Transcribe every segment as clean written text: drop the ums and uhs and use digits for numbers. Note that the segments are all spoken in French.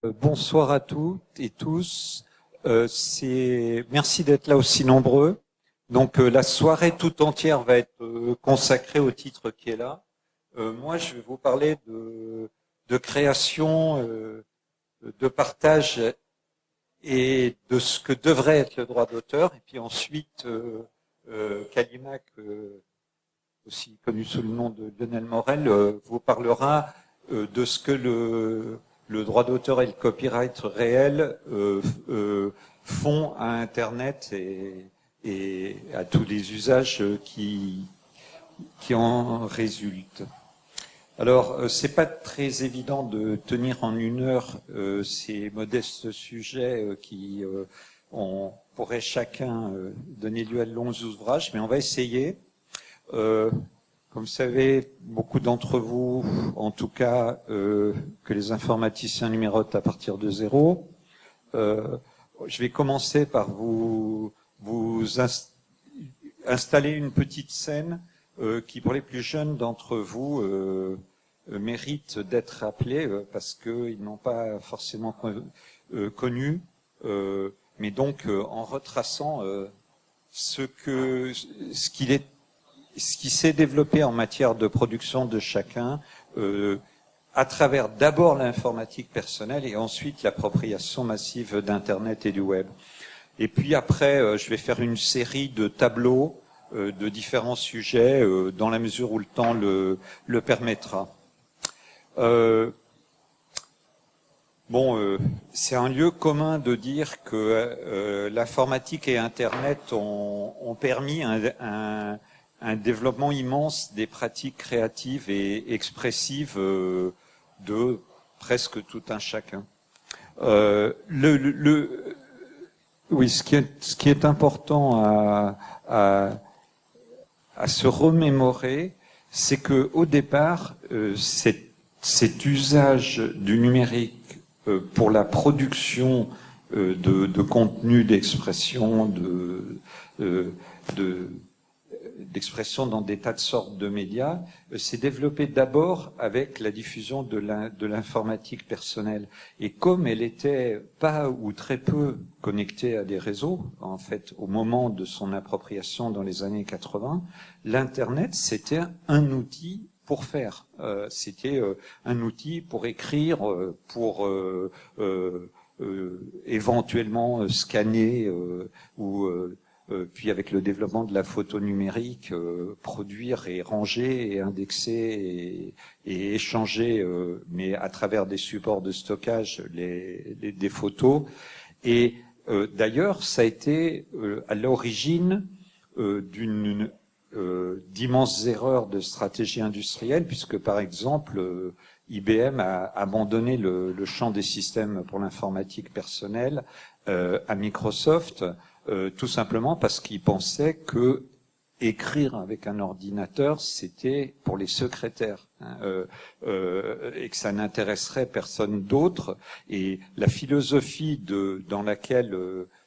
Bonsoir à toutes et tous. Merci d'être là aussi nombreux. Donc la soirée tout entière va être consacrée au titre qui est là. Moi, je vais vous parler de création, de partage et de ce que devrait être le droit d'auteur. Et puis ensuite, Kalimak, aussi connu sous le nom de Lionel Morel, vous parlera de ce que le droit d'auteur et le copyright réel font à Internet et à tous les usages qui en résultent. Alors, c'est pas très évident de tenir en une heure ces modestes sujets qui pourrait chacun donner lieu à de longs ouvrages, mais on va essayer. Comme vous savez, beaucoup d'entre vous, en tout cas, que les informaticiens numérotent à partir de 0. Je vais commencer par vous installer une petite scène qui, pour les plus jeunes d'entre vous, mérite d'être rappelée parce qu'ils n'ont pas forcément connu, mais donc en retraçant ce qui s'est développé en matière de production de chacun à travers d'abord l'informatique personnelle et ensuite l'appropriation massive d'Internet et du web. Et puis après, je vais faire une série de tableaux de différents sujets dans la mesure où le temps le permettra. C'est un lieu commun de dire que l'informatique et Internet ont permis un développement immense des pratiques créatives et expressives de presque tout un chacun. Oui, ce qui est important à se remémorer, c'est que au départ, cet usage du numérique pour la production de contenu, d'expression, d'expression dans des tas de sortes de médias, s'est développé d'abord avec la diffusion de l'informatique personnelle. Et comme elle était pas ou très peu connectée à des réseaux, en fait, au moment de son appropriation dans les années 80, l'Internet, c'était un outil pour faire. C'était un outil pour écrire, pour éventuellement scanner ou puis avec le développement de la photo numérique, produire et ranger et indexer et échanger, mais à travers des supports de stockage, des photos. Et d'ailleurs, ça a été à l'origine d'immenses erreurs de stratégie industrielle, puisque par exemple, IBM a abandonné le champ des systèmes pour l'informatique personnelle à Microsoft, tout simplement parce qu'ils pensaient que écrire avec un ordinateur, c'était pour les secrétaires, et que ça n'intéresserait personne d'autre. Et la philosophie dans laquelle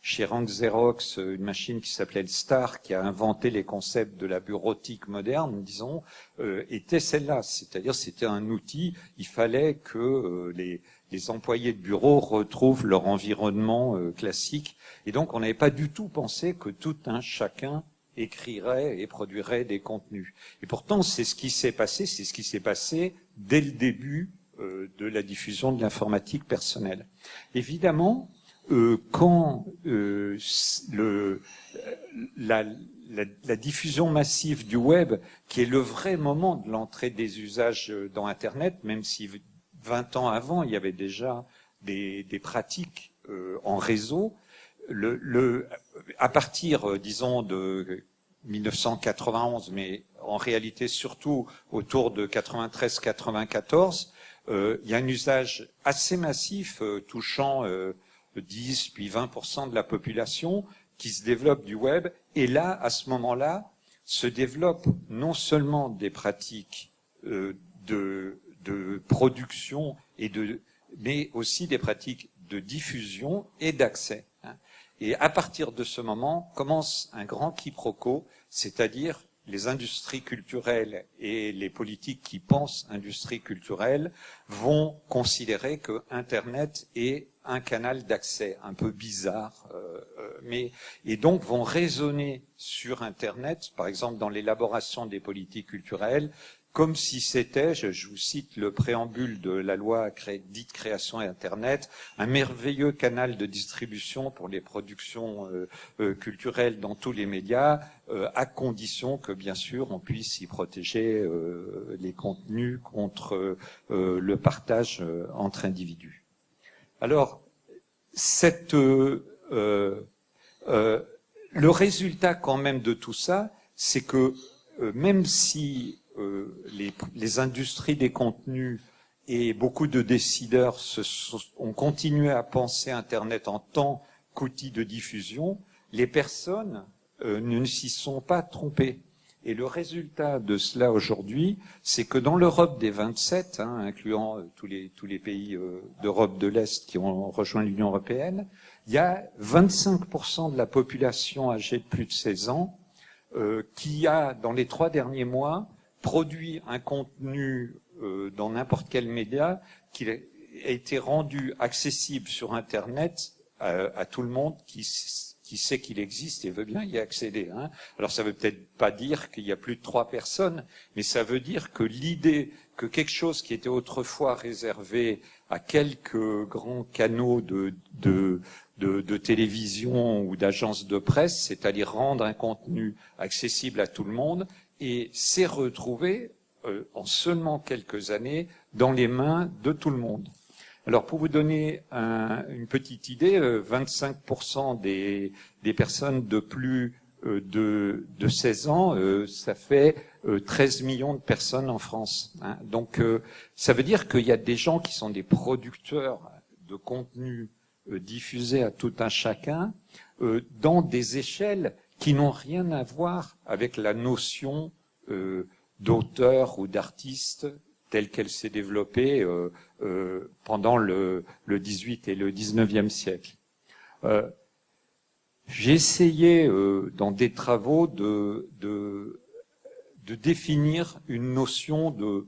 chez Rank Xerox, une machine qui s'appelait le Star, qui a inventé les concepts de la bureautique moderne, disons, était celle-là. C'est-à-dire, c'était un outil. Il fallait que les employés de bureau retrouvent leur environnement classique. Et donc, on n'avait pas du tout pensé que tout un chacun écrirait et produirait des contenus. Et pourtant, c'est ce qui s'est passé dès le début de la diffusion de l'informatique personnelle. Évidemment, quand la diffusion massive du web, qui est le vrai moment de l'entrée des usages dans Internet, même si 20 ans avant, il y avait déjà des pratiques en réseau, à partir, disons, de 1991, mais en réalité surtout autour de 93-94, il y a un usage assez massif touchant 10 puis 20% de la population qui se développe du web. Et là, à ce moment-là, se développent non seulement des pratiques de production mais aussi des pratiques de diffusion et d'accès. Et à partir de ce moment, commence un grand quiproquo, c'est-à-dire les industries culturelles et les politiques qui pensent industrie culturelle vont considérer que Internet est un canal d'accès un peu bizarre, et donc vont raisonner sur Internet, par exemple dans l'élaboration des politiques culturelles, comme si c'était, je vous cite le préambule de la loi dite création Internet, un merveilleux canal de distribution pour les productions culturelles dans tous les médias, à condition que, bien sûr, on puisse y protéger les contenus contre le partage entre individus. Alors, le résultat quand même de tout ça, c'est que même si les industries des contenus et beaucoup de décideurs ont continué à penser Internet en tant qu'outil de diffusion, les personnes ne s'y sont pas trompées. Et le résultat de cela aujourd'hui, c'est que dans l'Europe des 27, incluant tous les pays d'Europe de l'Est qui ont rejoint l'Union européenne, il y a 25% de la population âgée de plus de 16 ans qui a, dans les 3 derniers mois, produit un contenu dans n'importe quel média qui a été rendu accessible sur Internet à tout le monde qui sait qu'il existe et veut bien y accéder. Alors ça veut peut-être pas dire qu'il y a plus de 3 personnes, mais ça veut dire que l'idée que quelque chose qui était autrefois réservé à quelques grands canaux de télévision ou d'agences de presse, c'est-à-dire rendre un contenu accessible à tout le monde, et s'est retrouvé en seulement quelques années dans les mains de tout le monde. Alors pour vous donner une petite idée, 25% des personnes de plus de 16 ans, ça fait 13 millions de personnes en France. Donc ça veut dire qu'il y a des gens qui sont des producteurs de contenu diffusés à tout un chacun dans des échelles qui n'ont rien à voir avec la notion d'auteur ou d'artiste telle qu'elle s'est développée pendant le 18 et le 19e siècle. J'ai essayé dans des travaux de définir une notion de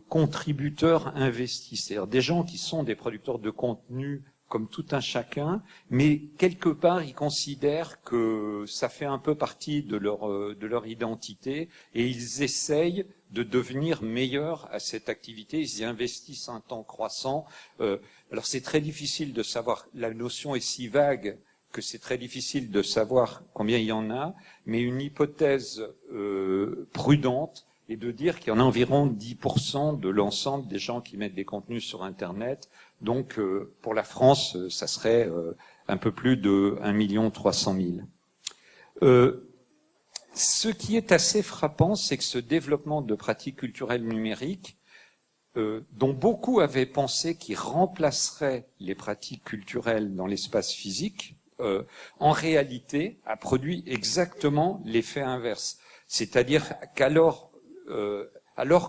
contributeurs investis, c'est-à-dire des gens qui sont des producteurs de contenu comme tout un chacun, mais quelque part ils considèrent que ça fait un peu partie de leur identité et ils essayent de devenir meilleurs à cette activité, ils y investissent un temps croissant. Alors c'est très difficile de savoir, la notion est si vague que c'est très difficile de savoir combien il y en a, mais une hypothèse prudente est de dire qu'il y en a environ 10% de l'ensemble des gens qui mettent des contenus sur Internet. Donc, pour la France, ça serait un peu plus de 1 300 000. Ce qui est assez frappant, c'est que ce développement de pratiques culturelles numériques, dont beaucoup avaient pensé qu'il remplacerait les pratiques culturelles dans l'espace physique, en réalité a produit exactement l'effet inverse. C'est-à-dire qu'alors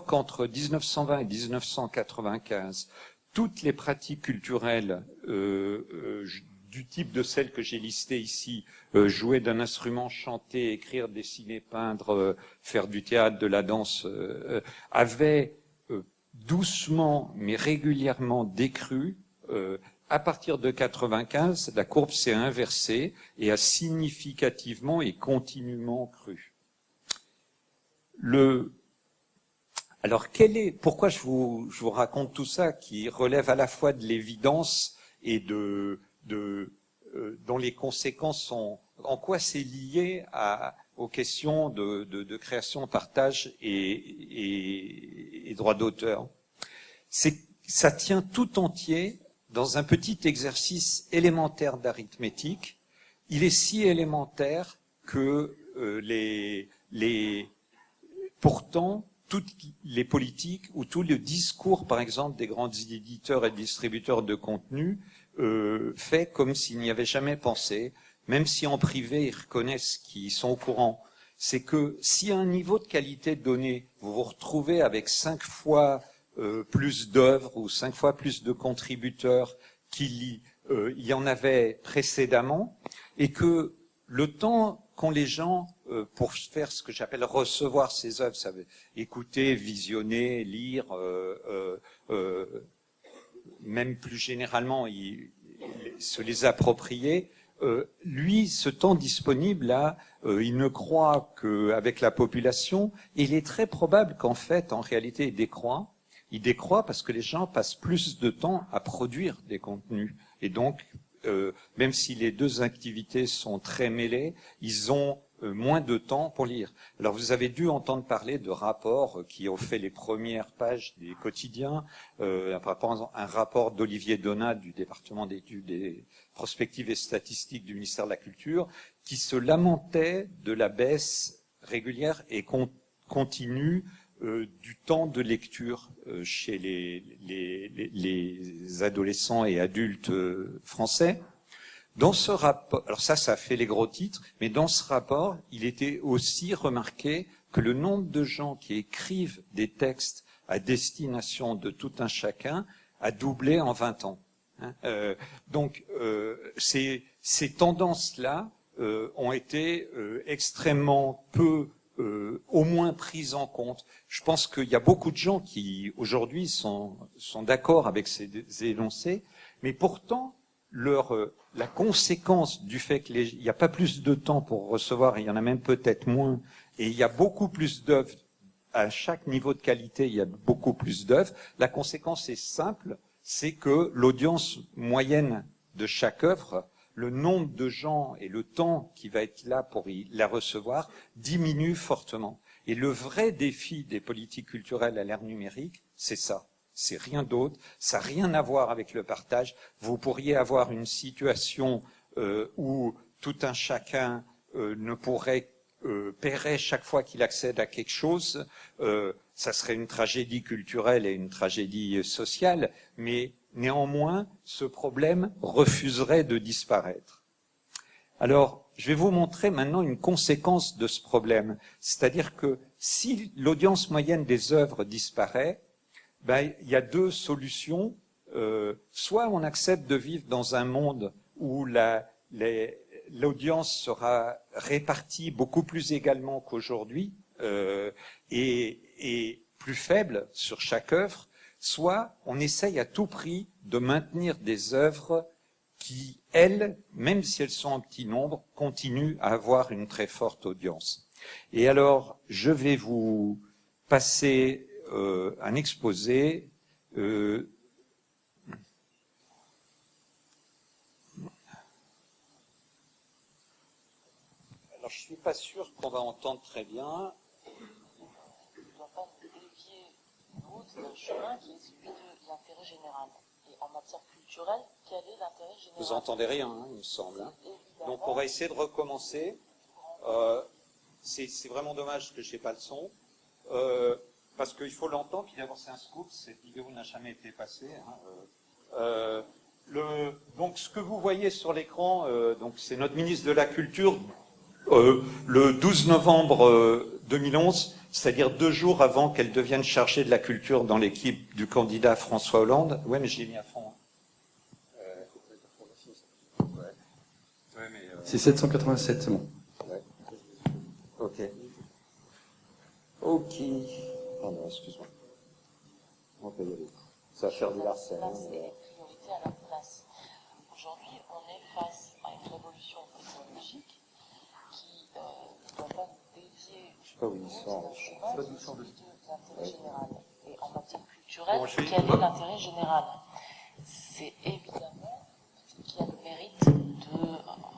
qu'entre 1920 et 1995, toutes les pratiques culturelles du type de celles que j'ai listées ici, jouer d'un instrument, chanter, écrire, dessiner, peindre, faire du théâtre, de la danse, avaient doucement mais régulièrement décru. À partir de 95, la courbe s'est inversée et a significativement et continuellement cru. Alors, pourquoi je vous raconte tout ça qui relève à la fois de l'évidence et dont les conséquences sont, en quoi c'est lié aux questions de création, partage et droit d'auteur. Ça tient tout entier dans un petit exercice élémentaire d'arithmétique. Il est si élémentaire que pourtant, toutes les politiques ou tout le discours, par exemple, des grands éditeurs et distributeurs de contenu fait comme s'ils n'y avaient jamais pensé, même si en privé ils reconnaissent qu'ils sont au courant. C'est que si à un niveau de qualité donné, vous vous retrouvez avec 5 fois plus d'œuvres ou 5 fois plus de contributeurs qu'il y en avait précédemment, et que le temps qu'ont les gens pour faire ce que j'appelle recevoir ces œuvres, ça veut écouter, visionner, lire, même plus généralement se les approprier. Lui, ce temps disponible là, il ne croît qu'avec la population. Et il est très probable qu'en fait, en réalité, il décroît. Il décroît parce que les gens passent plus de temps à produire des contenus. Et donc, même si les deux activités sont très mêlées, ils ont moins de temps pour lire. Alors vous avez dû entendre parler de rapports qui ont fait les premières pages des quotidiens, un rapport d'Olivier Donat du département d'études et prospectives et statistiques du ministère de la Culture, qui se lamentait de la baisse régulière et continue du temps de lecture chez les adolescents et adultes français. Dans ce rapport, alors ça a fait les gros titres, mais dans ce rapport, il était aussi remarqué que le nombre de gens qui écrivent des textes à destination de tout un chacun a doublé en 20 ans. Donc, ces tendances-là ont été extrêmement peu, au moins prises en compte. Je pense qu'il y a beaucoup de gens qui, aujourd'hui, sont d'accord avec ces énoncés, mais pourtant, la conséquence du fait qu'il n'y a pas plus de temps pour recevoir, il y en a même peut-être moins, et il y a beaucoup plus d'œuvres, à chaque niveau de qualité, il y a beaucoup plus d'œuvres, la conséquence est simple, c'est que l'audience moyenne de chaque œuvre, le nombre de gens et le temps qui va être là pour la recevoir diminue fortement. Et le vrai défi des politiques culturelles à l'ère numérique, c'est ça. C'est rien d'autre, ça n'a rien à voir avec le partage. Vous pourriez avoir une situation où tout un chacun ne pourrait paierait chaque fois qu'il accède à quelque chose. Ça serait une tragédie culturelle et une tragédie sociale, mais néanmoins, ce problème refuserait de disparaître. Alors, je vais vous montrer maintenant une conséquence de ce problème. C'est-à-dire que si l'audience moyenne des œuvres disparaît, il y a deux solutions. Soit on accepte de vivre dans un monde où l'audience sera répartie beaucoup plus également qu'aujourd'hui et plus faible sur chaque œuvre, soit on essaye à tout prix de maintenir des œuvres qui, elles, même si elles sont en petit nombre, continuent à avoir une très forte audience. Et alors, je vais vous passer un exposé. Alors, je suis pas sûr qu'on va entendre très bien. On ne doit pas dévier route d'un chemin qui est celui de l'intérêt général. Et en matière culturelle, quel est l'intérêt général? Vous entendez rien, hein, il me semble. Hein. Donc, on va essayer de recommencer. C'est vraiment dommage que je n'ai pas le son. Parce qu'il faut l'entendre, puis d'abord c'est un scoop, cette vidéo n'a jamais été passée. Hein. Donc ce que vous voyez sur l'écran, c'est notre ministre de la Culture, le 12 novembre 2011, c'est-à-dire 2 jours avant qu'elle devienne chargée de la culture dans l'équipe du candidat François Hollande. Ouais, mais je l'ai mis à fond. C'est 787, c'est bon. Ouais. Ok. Ok. Pardon, excuse-moi. On peut y aller. Ça va faire du harcèlement. La place et les priorités à leur place. Aujourd'hui, on est face à une révolution technologique qui ne doit pas nous dévier d'un chemin qui est celui de l'intérêt général. Et en matière culturelle, quel est l'intérêt général? C'est évidemment ce qui a le mérite de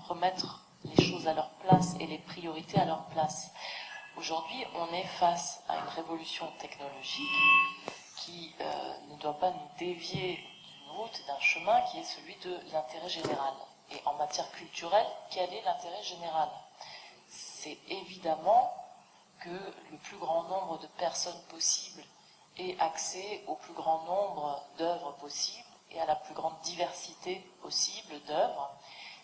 remettre les choses à leur place et les priorités à leur place. Aujourd'hui, on est face à une révolution technologique qui ne doit pas nous dévier d'une route, d'un chemin qui est celui de l'intérêt général. Et en matière culturelle, quel est l'intérêt général? C'est évidemment que le plus grand nombre de personnes possibles ait accès au plus grand nombre d'œuvres possibles et à la plus grande diversité possible d'œuvres.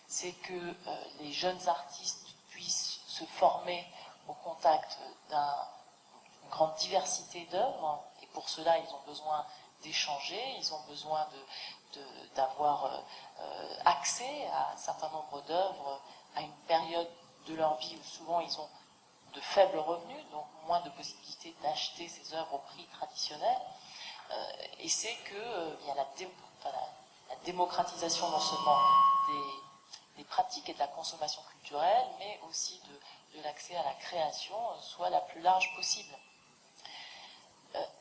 C'est que les jeunes artistes puissent se former au contact d'une grande diversité d'œuvres, et pour cela ils ont besoin d'échanger, ils ont besoin d'avoir accès à un certain nombre d'œuvres à une période de leur vie où souvent ils ont de faibles revenus, donc moins de possibilités d'acheter ces œuvres au prix traditionnel. Et c'est que il y a la démocratisation non seulement des pratiques et de la consommation culturelle, mais aussi de l'accès à la création soit la plus large possible.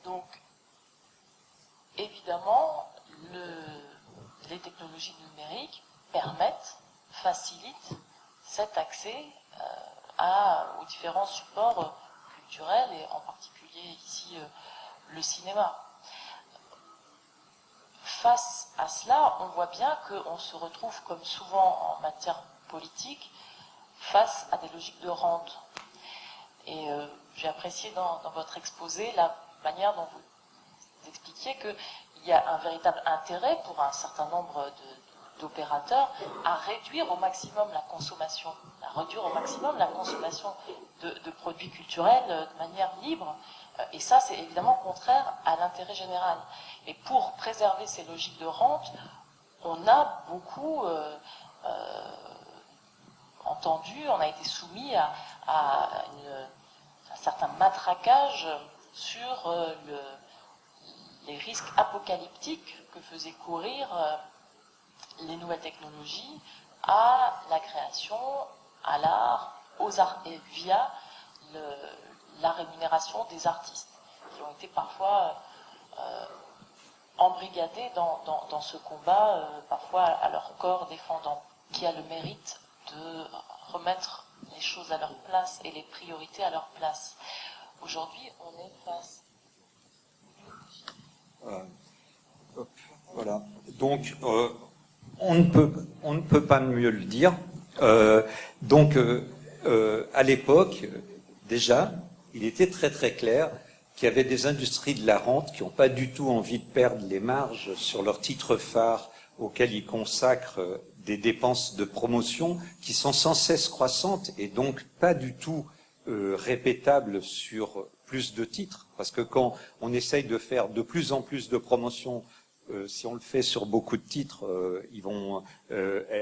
Donc, évidemment, les technologies numériques permettent, facilitent cet accès aux différents supports culturels, et en particulier ici le cinéma. Face à cela, on voit bien qu'on se retrouve, comme souvent en matière politique, face à des logiques de rente. Et j'ai apprécié dans votre exposé la manière dont vous expliquiez qu'il y a un véritable intérêt pour un certain nombre d'opérateurs à réduire au maximum la consommation, de produits culturels de manière libre. Et ça, c'est évidemment contraire à l'intérêt général. Et pour préserver ces logiques de rente, on a beaucoup entendu, on a été soumis à un certain matraquage sur les risques apocalyptiques que faisaient courir les nouvelles technologies à la création, à l'art, aux arts, et via la rémunération des artistes, qui ont été parfois embrigadés dans ce combat, parfois à leur corps défendant, qui a le mérite de remettre les choses à leur place et les priorités à leur place. Aujourd'hui, on est face... Voilà. Donc, on ne peut pas mieux le dire. À l'époque, déjà, il était très très clair qu'il y avait des industries de la rente qui n'ont pas du tout envie de perdre les marges sur leurs titres phares auxquels ils consacrent des dépenses de promotion qui sont sans cesse croissantes et donc pas du tout répétables sur plus de titres. Parce que quand on essaye de faire de plus en plus de promotions, si on le fait sur beaucoup de titres,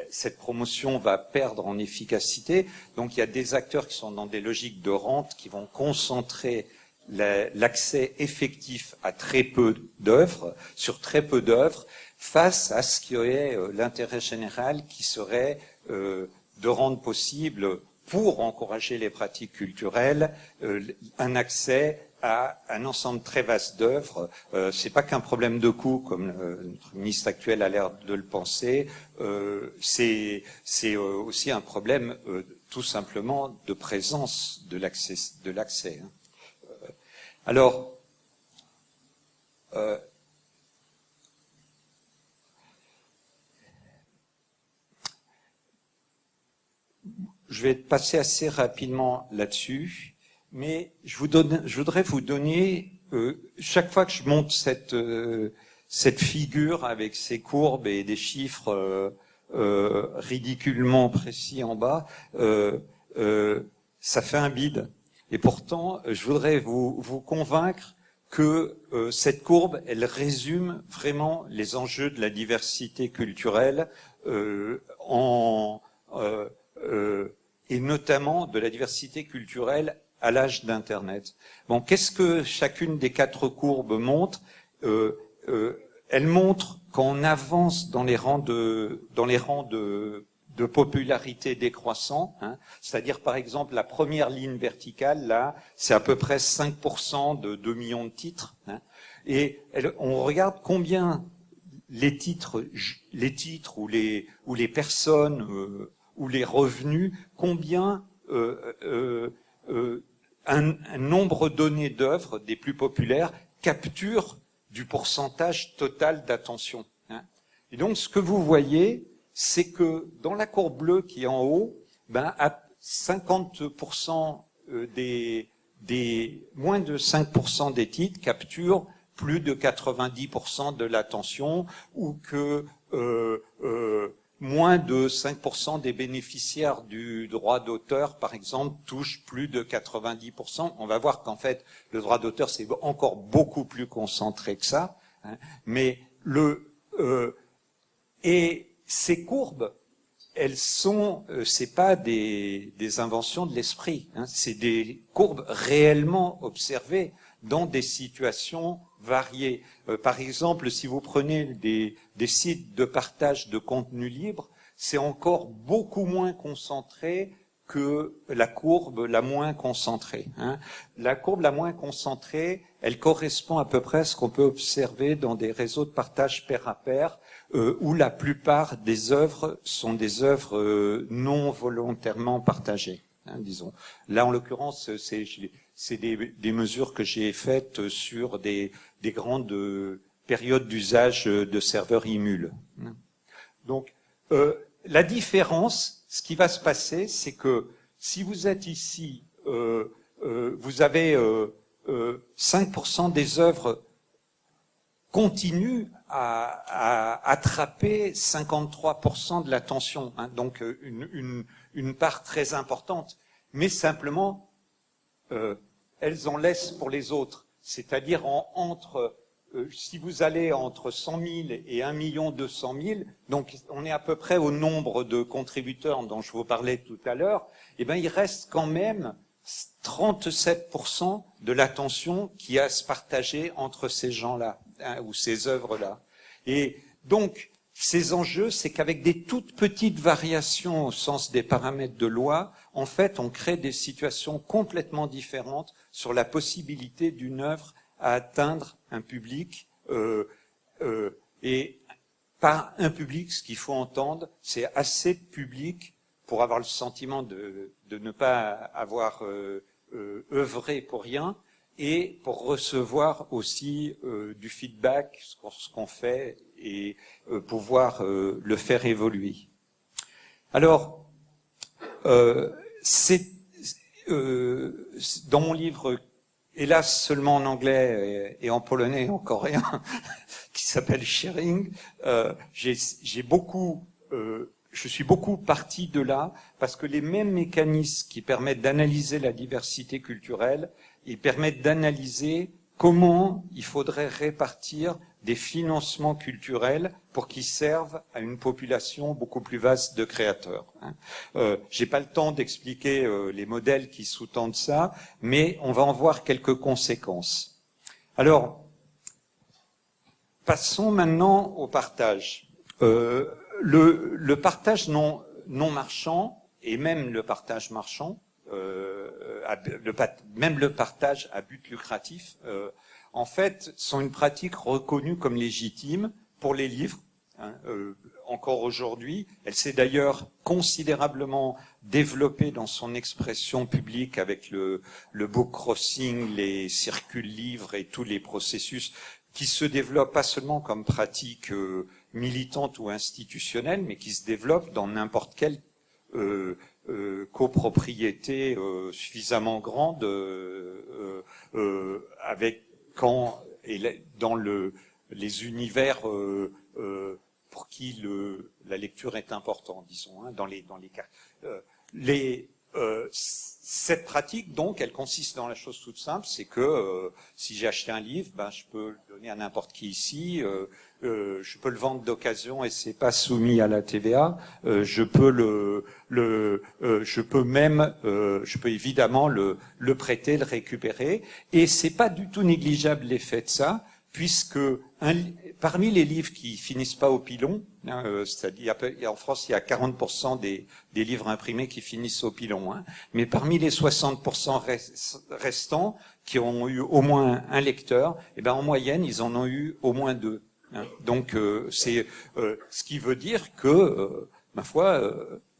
cette promotion va perdre en efficacité. Donc il y a des acteurs qui sont dans des logiques de rente qui vont concentrer l'accès effectif à très peu d'œuvres, sur très peu d'œuvres, face à ce qui est l'intérêt général qui serait de rendre possible, pour encourager les pratiques culturelles, un accès à un ensemble très vaste d'œuvres. C'est pas qu'un problème de coût, comme notre ministre actuel a l'air de le penser. C'est aussi un problème, tout simplement, de présence de l'accès. Alors, je vais passer assez rapidement là-dessus, mais je voudrais vous donner, chaque fois que je monte cette figure avec ses courbes et des chiffres ridiculement précis en bas, ça fait un bide. Et pourtant, je voudrais vous convaincre que cette courbe, elle résume vraiment les enjeux de la diversité culturelle et notamment de la diversité culturelle à l'âge d'Internet. Bon, qu'est-ce que chacune des quatre courbes montre? Elle montre qu'on avance dans les rangs de popularité décroissant, hein. C'est-à-dire par exemple la première ligne verticale, là, c'est à peu près 5% de 2 millions de titres, hein. Et on regarde combien les titres ou les personnes ou les revenus, combien un nombre donné d'œuvres des plus populaires capture du pourcentage total d'attention, hein. Et donc ce que vous voyez, c'est que dans la courbe bleue qui est en haut, à 50% moins de 5% des titres capturent plus de 90% de l'attention, ou que moins de 5% des bénéficiaires du droit d'auteur, par exemple, touchent plus de 90%. On va voir qu'en fait, le droit d'auteur, c'est encore beaucoup plus concentré que ça, hein. Mais et ces courbes, elles sont, c'est pas des inventions de l'esprit, hein, c'est des courbes réellement observées dans des situations variées. Par exemple, si vous prenez des sites de partage de contenu libre, c'est encore beaucoup moins concentré que la courbe la moins concentrée, hein. La courbe la moins concentrée, elle correspond à peu près à ce qu'on peut observer dans des réseaux de partage pair à pair, où la plupart des œuvres sont des œuvres non volontairement partagées, hein, disons. Là, en l'occurrence, c'est des mesures que j'ai faites sur des grandes périodes d'usage de serveurs IMUL. Donc, la différence, ce qui va se passer, c'est que si vous êtes ici, vous avez 5% des œuvres continuent à attraper 53% de l'attention, hein, donc une part très importante, mais simplement elles en laissent pour les autres, c'est-à-dire si vous allez entre 100 000 et 1 200 000, donc on est à peu près au nombre de contributeurs dont je vous parlais tout à l'heure, eh ben il reste quand même 37% de l'attention qui a à se partager entre ces gens-là, hein, ou ces œuvres-là. Et donc, ces enjeux, c'est qu'avec des toutes petites variations au sens des paramètres de loi, en fait, on crée des situations complètement différentes sur la possibilité d'une œuvre à atteindre un public, et par un public, ce qu'il faut entendre, c'est assez de public pour avoir le sentiment de ne pas avoir œuvré pour rien, et pour recevoir aussi du feedback sur ce qu'on fait et pouvoir le faire évoluer. Alors, c'est dans mon livre, hélas seulement en anglais et en polonais et en coréen, qui s'appelle Sharing, je suis beaucoup parti de là, parce que les mêmes mécanismes qui permettent d'analyser la diversité culturelle, ils permettent d'analyser comment il faudrait répartir des financements culturels pour qu'ils servent à une population beaucoup plus vaste de créateurs. J'ai pas le temps d'expliquer les modèles qui sous-tendent ça, mais on va en voir quelques conséquences. Alors, passons maintenant au partage. Le partage non marchand, et même le partage marchand, même le partage à but lucratif, en fait, sont une pratique reconnue comme légitime pour les livres, hein, encore aujourd'hui. Elle s'est d'ailleurs considérablement développée dans son expression publique avec le book crossing, les circules livres et tous les processus qui se développent pas seulement comme pratique militante ou institutionnelle, mais qui se développent dans n'importe quelle copropriété suffisamment grande dans les univers pour qui la lecture est importante, disons, hein, dans les cas. Cette pratique, donc, elle consiste dans la chose toute simple, c'est que si j'ai acheté un livre, ben je peux le donner à n'importe qui ici. Je peux le vendre d'occasion et c'est pas soumis à la TVA. Je peux évidemment le prêter, le récupérer. Et c'est pas du tout négligeable l'effet de ça, puisque parmi les livres qui finissent pas au pilon, hein, c'est-à-dire en France il y a 40% des livres imprimés qui finissent au pilon, hein, mais parmi les 60% restants qui ont eu au moins un lecteur, eh ben en moyenne ils en ont eu au moins 2. Hein. Donc c'est ce qui veut dire que ma foi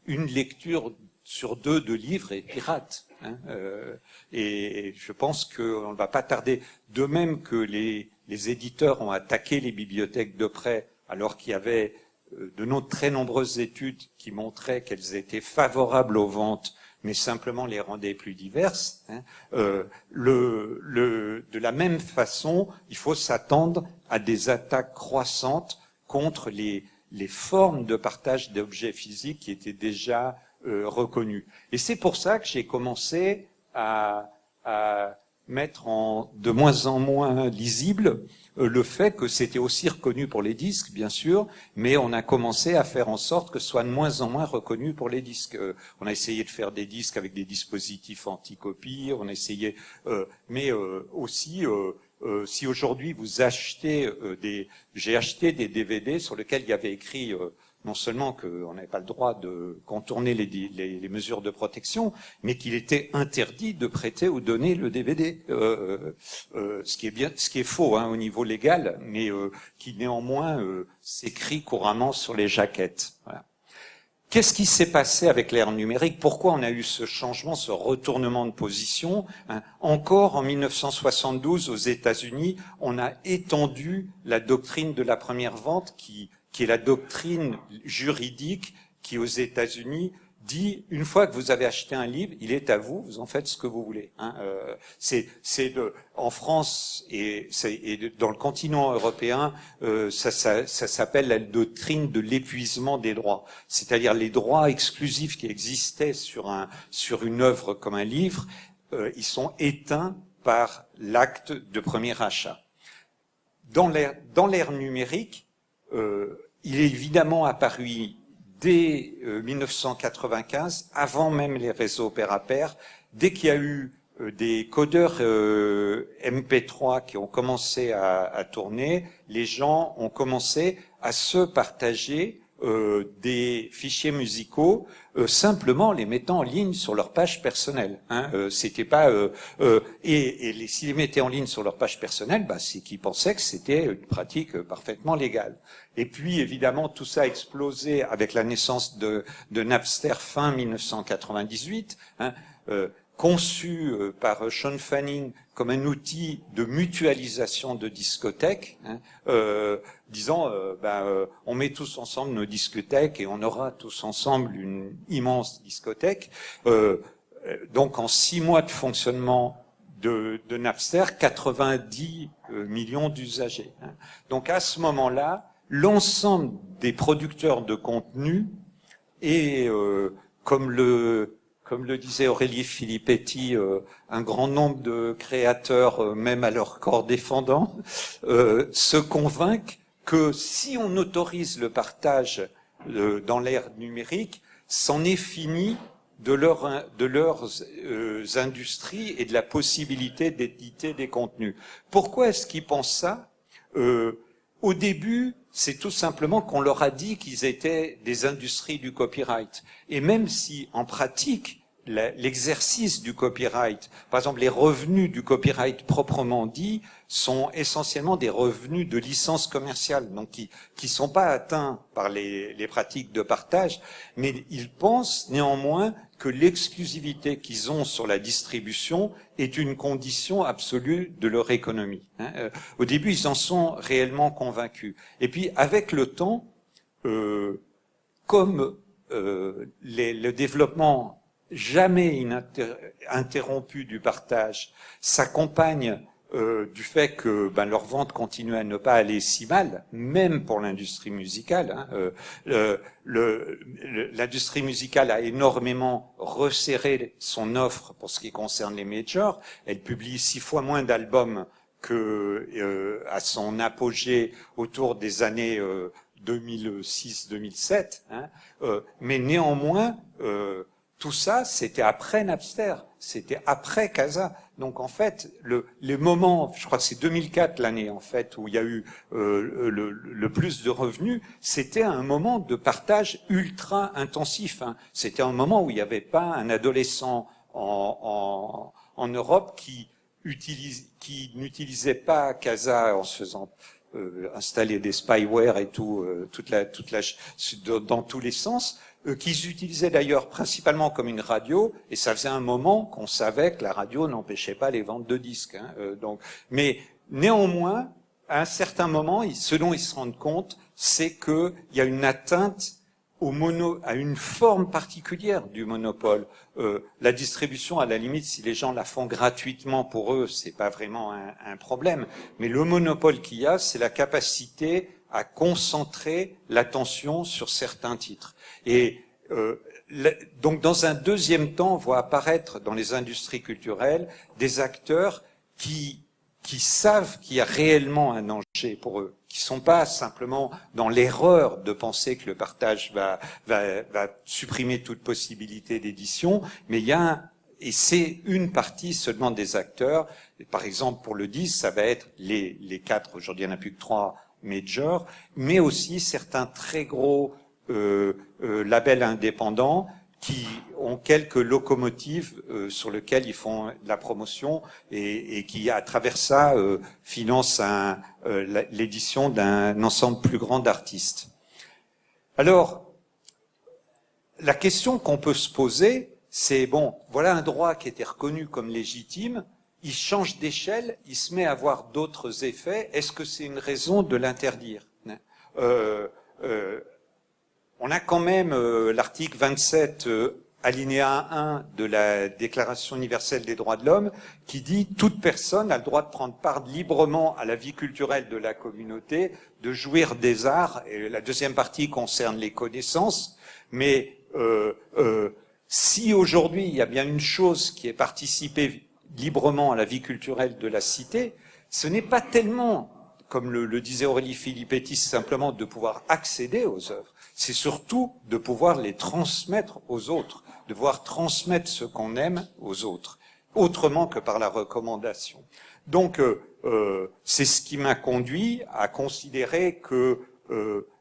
une lecture sur 2 de livres est pirate. Hein, et je pense qu'on ne va pas tarder. De même que les éditeurs ont attaqué les bibliothèques de près, alors qu'il y avait très nombreuses études qui montraient qu'elles étaient favorables aux ventes, mais simplement les rendaient plus diverses. Hein, de la même façon, il faut s'attendre à des attaques croissantes contre les formes de partage d'objets physiques qui étaient déjà reconnues. Et c'est pour ça que j'ai commencé à mettre de moins en moins lisible le fait que c'était aussi reconnu pour les disques, bien sûr, mais on a commencé à faire en sorte que ce soit de moins en moins reconnu pour les disques. On a essayé de faire des disques avec des dispositifs anti-copie, on a essayé, mais aussi, si aujourd'hui vous achetez j'ai acheté des DVD sur lesquels il y avait écrit non seulement qu'on n'avait pas le droit de contourner les mesures de protection, mais qu'il était interdit de prêter ou donner le DVD. Ce qui est faux au niveau légal, mais qui néanmoins s'écrit couramment sur les jaquettes. Voilà. Qu'est-ce qui s'est passé avec l'ère numérique? Pourquoi on a eu ce changement, ce retournement de position? Encore en 1972, aux États-Unis, on a étendu la doctrine de la première vente qui est la doctrine juridique qui, aux États-Unis, dit une fois que vous avez acheté un livre, il est à vous, vous en faites ce que vous voulez. En France et dans le continent européen, ça s'appelle la doctrine de l'épuisement des droits, c'est-à-dire les droits exclusifs qui existaient sur une œuvre comme un livre, ils sont éteints par l'acte de premier achat. Dans l'ère numérique, il est évidemment apparu dès 1995, avant même les réseaux pair-à-pair, dès qu'il y a eu des codeurs MP3 qui ont commencé à tourner, les gens ont commencé à se partager des fichiers musicaux, simplement les mettant en ligne sur leur page personnelle. C'était pas s'ils les mettaient en ligne sur leur page personnelle, c'est qu'ils pensaient que c'était une pratique parfaitement légale. Et puis évidemment tout ça a explosé avec la naissance de Napster fin 1998. Conçu par Sean Fanning comme un outil de mutualisation de discothèques, disant on met tous ensemble nos discothèques et on aura tous ensemble une immense discothèque. Donc en 6 mois de fonctionnement de Napster, 90 millions d'usagers. Donc à ce moment-là, l'ensemble des producteurs de contenu et comme le disait Aurélie Filippetti, un grand nombre de créateurs, même à leur corps défendant, se convainquent que si on autorise le partage dans l'ère numérique, c'en est fini de leurs industries et de la possibilité d'éditer des contenus. Pourquoi est-ce qu'ils pensent ça? Au début, c'est tout simplement qu'on leur a dit qu'ils étaient des industries du copyright. Et même si, en pratique, l'exercice du copyright, par exemple les revenus du copyright proprement dit, sont essentiellement des revenus de licence commerciale, donc qui sont pas atteints par les pratiques de partage, mais ils pensent néanmoins que l'exclusivité qu'ils ont sur la distribution est une condition absolue de leur économie. Au début, ils en sont réellement convaincus. Et puis, avec le temps, comme le développement jamais interrompu du partage s'accompagne du fait que leur vente continue à ne pas aller si mal, même pour l'industrie musicale. L'industrie musicale a énormément resserré son offre pour ce qui concerne les majors. Elle publie 6 fois moins d'albums que à son apogée autour des années 2006-2007. Mais néanmoins, tout ça, c'était après Napster, c'était après Casa. Donc en fait, les moments, je crois que c'est 2004 l'année en fait où il y a eu le plus de revenus, c'était un moment de partage ultra intensif. C'était un moment où il n'y avait pas un adolescent en Europe qui n'utilisait pas Casa en se faisant installer des spyware et tout, dans tous les sens. Qu'ils utilisaient d'ailleurs principalement comme une radio, et ça faisait un moment qu'on savait que la radio n'empêchait pas les ventes de disques. Mais néanmoins, à un certain moment, ce dont ils se rendent compte, c'est qu'il y a une atteinte à une forme particulière du monopole. La distribution, à la limite, si les gens la font gratuitement pour eux, c'est pas vraiment un problème. Mais le monopole qu'il y a, c'est la capacité à concentrer l'attention sur certains titres. Et donc, dans un deuxième temps, on voit apparaître dans les industries culturelles des acteurs qui savent qu'il y a réellement un danger pour eux, qui sont pas simplement dans l'erreur de penser que le partage va supprimer toute possibilité d'édition, mais il y a et c'est une partie seulement des acteurs. Par exemple, pour le 10, ça va être les 4, aujourd'hui il n'y en a plus que 3 majors, mais aussi certains très gros labels indépendants qui ont quelques locomotives sur lesquelles ils font de la promotion et qui, à travers ça, financent l'édition d'un ensemble plus grand d'artistes. Alors, la question qu'on peut se poser, c'est, bon, voilà un droit qui était reconnu comme légitime, il change d'échelle, il se met à avoir d'autres effets, est-ce que c'est une raison de l'interdire ? On a quand même l'article 27, alinéa 1 de la Déclaration universelle des droits de l'homme, qui dit « Toute personne a le droit de prendre part librement à la vie culturelle de la communauté, de jouir des arts », et la deuxième partie concerne les connaissances, mais si aujourd'hui il y a bien une chose qui est participer librement à la vie culturelle de la cité, ce n'est pas tellement, comme le disait Aurélie Filippetti, simplement de pouvoir accéder aux œuvres, c'est surtout de pouvoir les transmettre aux autres, de pouvoir transmettre ce qu'on aime aux autres, autrement que par la recommandation. Donc, c'est ce qui m'a conduit à considérer que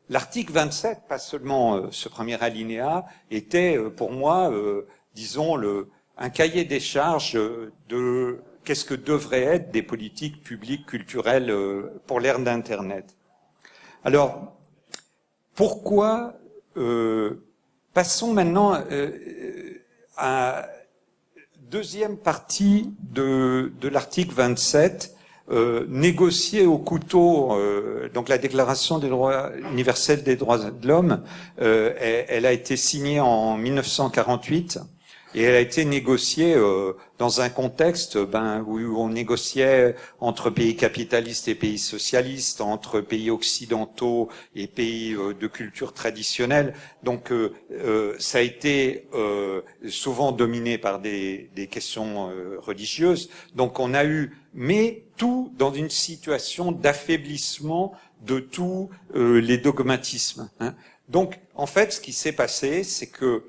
l'article 27, pas seulement ce premier alinéa, était pour moi, disons, un cahier des charges de qu'est-ce que devraient être des politiques publiques culturelles pour l'ère d'Internet. Alors, pourquoi passons maintenant à deuxième partie de l'article 27, négocier au couteau, donc la Déclaration des droits universels des droits de l'homme, elle a été signée en 1948 et elle a été négociée dans un contexte où on négociait entre pays capitalistes et pays socialistes, entre pays occidentaux et pays de culture traditionnelle. Donc ça a été souvent dominé par des questions religieuses. Donc on a eu, mais tout dans une situation d'affaiblissement de tous les dogmatismes. Donc en fait, ce qui s'est passé, c'est que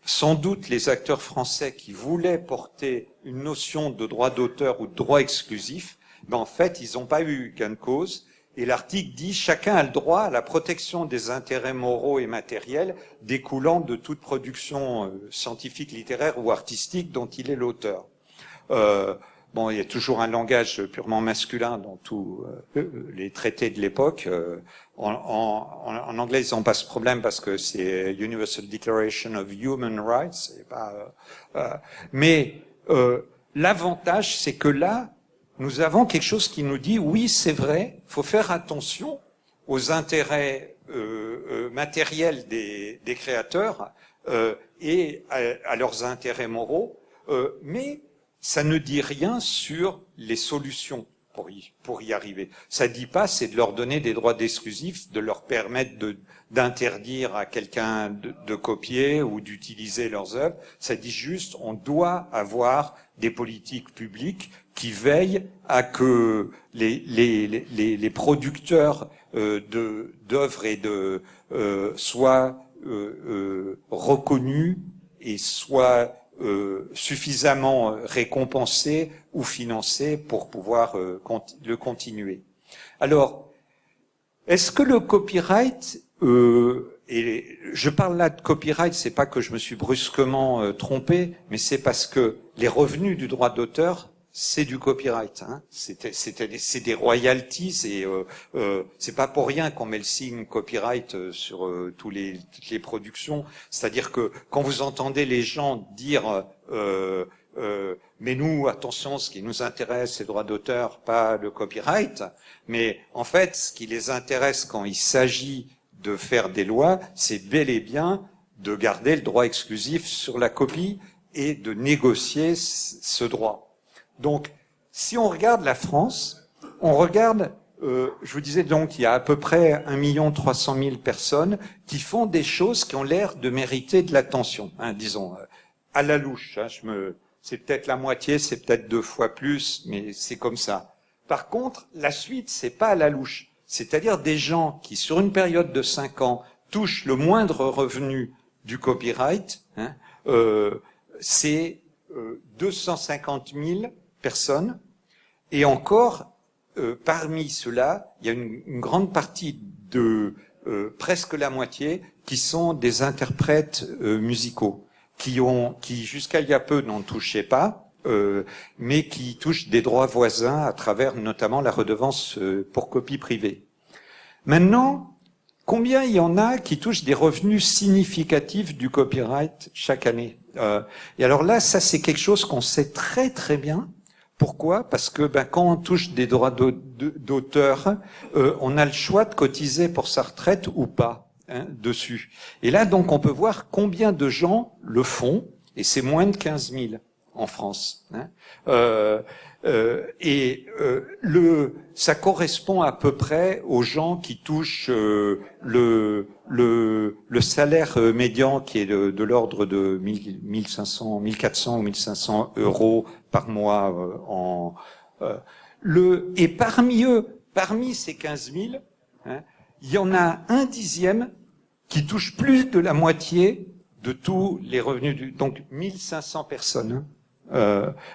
sans doute les acteurs français qui voulaient porter une notion de droit d'auteur ou de droit exclusif, en fait, ils n'ont pas eu gain de cause. Et l'article dit « Chacun a le droit à la protection des intérêts moraux et matériels découlant de toute production scientifique, littéraire ou artistique dont il est l'auteur. » Bon, il y a toujours un langage purement masculin dans tous les traités de l'époque. En anglais, ils n'ont pas ce problème parce que c'est Universal Declaration of Human Rights. Et pas, mais l'avantage, c'est que là, nous avons quelque chose qui nous dit, oui, c'est vrai, il faut faire attention aux intérêts matériels des créateurs et à leurs intérêts moraux, mais ça ne dit rien sur les solutions pour y arriver. Ça dit pas, c'est de leur donner des droits exclusifs, de leur permettre d'interdire à quelqu'un de copier ou d'utiliser leurs œuvres. Ça dit juste, on doit avoir des politiques publiques qui veillent à que les producteurs d'œuvres et soient reconnus et soient suffisamment récompensé ou financé pour pouvoir le continuer. Alors, est-ce que le copyright, et je parle là de copyright, c'est pas que je me suis brusquement trompé, mais c'est parce que les revenus du droit d'auteur, c'est du copyright, hein. C'est des royalties, c'est pas pour rien qu'on met le signe copyright sur toutes les productions. C'est-à-dire que quand vous entendez les gens dire mais nous, attention, ce qui nous intéresse, c'est le droit d'auteur, pas le copyright. Mais en fait, ce qui les intéresse quand il s'agit de faire des lois, c'est bel et bien de garder le droit exclusif sur la copie et de négocier ce droit. Donc, si on regarde la France, on regarde, je vous disais donc, il y a à peu près 1 300 000 personnes qui font des choses qui ont l'air de mériter de l'attention, hein, disons, à la louche. Hein, c'est peut-être la moitié, c'est peut-être 2 fois plus, mais c'est comme ça. Par contre, la suite, c'est pas à la louche. C'est-à-dire des gens qui, sur une période de 5 ans, touchent le moindre revenu du copyright, hein, c'est 250 000 personnes. Et encore, parmi ceux-là, il y a une grande partie de presque la moitié qui sont des interprètes musicaux, qui jusqu'à il y a peu n'en touchaient pas, mais qui touchent des droits voisins à travers notamment la redevance pour copie privée. Maintenant, combien il y en a qui touchent des revenus significatifs du copyright chaque année? Et alors là, ça c'est quelque chose qu'on sait très très bien. Pourquoi? Parce que quand on touche des droits d'auteur, on a le choix de cotiser pour sa retraite ou pas, hein, dessus. Et là, donc, on peut voir combien de gens le font, et c'est moins de 15 000 en France. Hein. Ça correspond à peu près aux gens qui touchent le salaire médian qui est de l'ordre de 1500, 1400 ou 1500 euros par mois. Et parmi ces 15 000, hein, il y en a 1/10 qui touche plus de la moitié de tous les revenus donc 1500 personnes.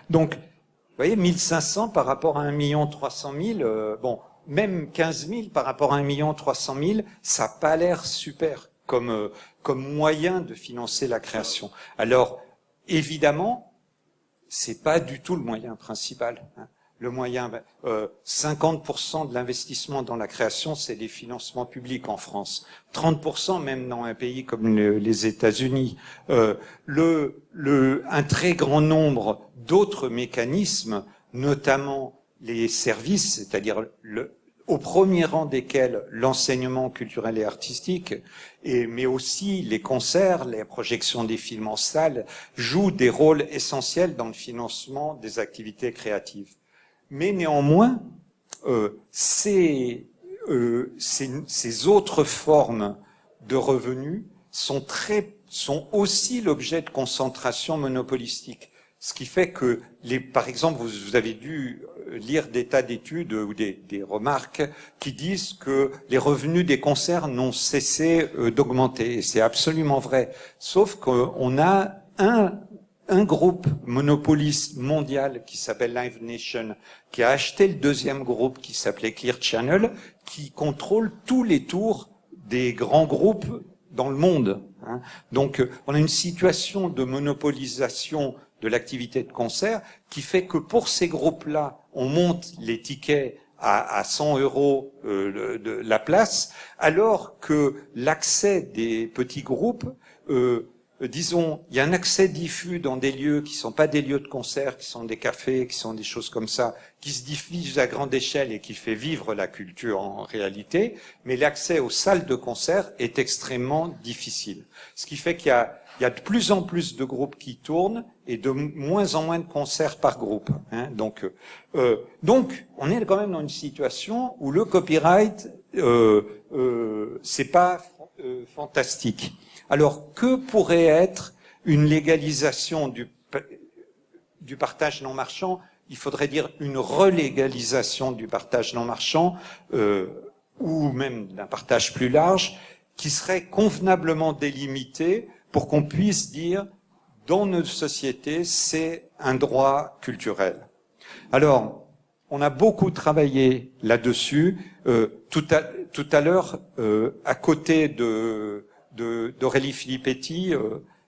Donc, vous voyez, 1500 par rapport à 1 300 000, bon, même 15 000 par rapport à 1 300 000, ça n'a pas l'air super comme moyen de financer la création. Alors, évidemment, c'est pas du tout le moyen principal. Hein. Le moyen, 50% de l'investissement dans la création, c'est des financements publics en France. 30% même dans un pays comme les États-Unis. Un très grand nombre d'autres mécanismes, notamment les services, c'est-à-dire au premier rang desquels l'enseignement culturel et artistique, mais aussi les concerts, les projections des films en salle, jouent des rôles essentiels dans le financement des activités créatives. Mais néanmoins, ces autres formes de revenus sont aussi l'objet de concentration monopolistique. Ce qui fait que, par exemple, vous avez dû lire des tas d'études ou des remarques qui disent que les revenus des concerts n'ont cessé d'augmenter. Et c'est absolument vrai. Sauf qu'on a un groupe monopoliste mondial qui s'appelle Live Nation, qui a acheté le deuxième groupe qui s'appelait Clear Channel, qui contrôle tous les tours des grands groupes dans le monde. Hein. Donc, on a une situation de monopolisation de l'activité de concert qui fait que pour ces groupes-là, on monte les tickets à 100 euros de la place, alors que l'accès des petits groupes, disons, il y a un accès diffus dans des lieux qui sont pas des lieux de concert, qui sont des cafés, qui sont des choses comme ça, qui se diffusent à grande échelle et qui fait vivre la culture en réalité, mais l'accès aux salles de concert est extrêmement difficile. Ce qui fait qu'il y a de plus en plus de groupes qui tournent et de moins en moins de concerts par groupe. Hein. Donc, on est quand même dans une situation où le copyright, c'est pas fantastique. Alors, que pourrait être une légalisation du partage non marchand? Il faudrait dire une relégalisation du partage non marchand, ou même d'un partage plus large, qui serait convenablement délimité pour qu'on puisse dire, dans notre société, c'est un droit culturel. Alors, on a beaucoup travaillé là-dessus. Tout à l'heure, à côté d'Aurélie Filippetti,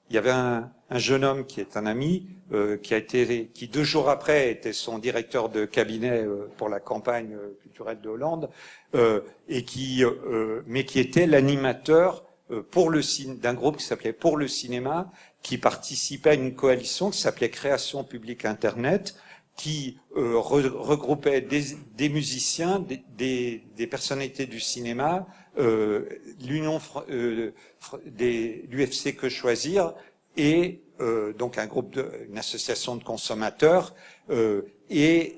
il y avait un jeune homme qui est un ami, qui 2 jours après était son directeur de cabinet pour la campagne culturelle de Hollande, mais qui était l'animateur d'un groupe qui s'appelait Pour le cinéma, qui participait à une coalition qui s'appelait Création publique Internet, qui regroupait des musiciens, des personnalités du cinéma, l'UFC Que Choisir, et donc une association de consommateurs, et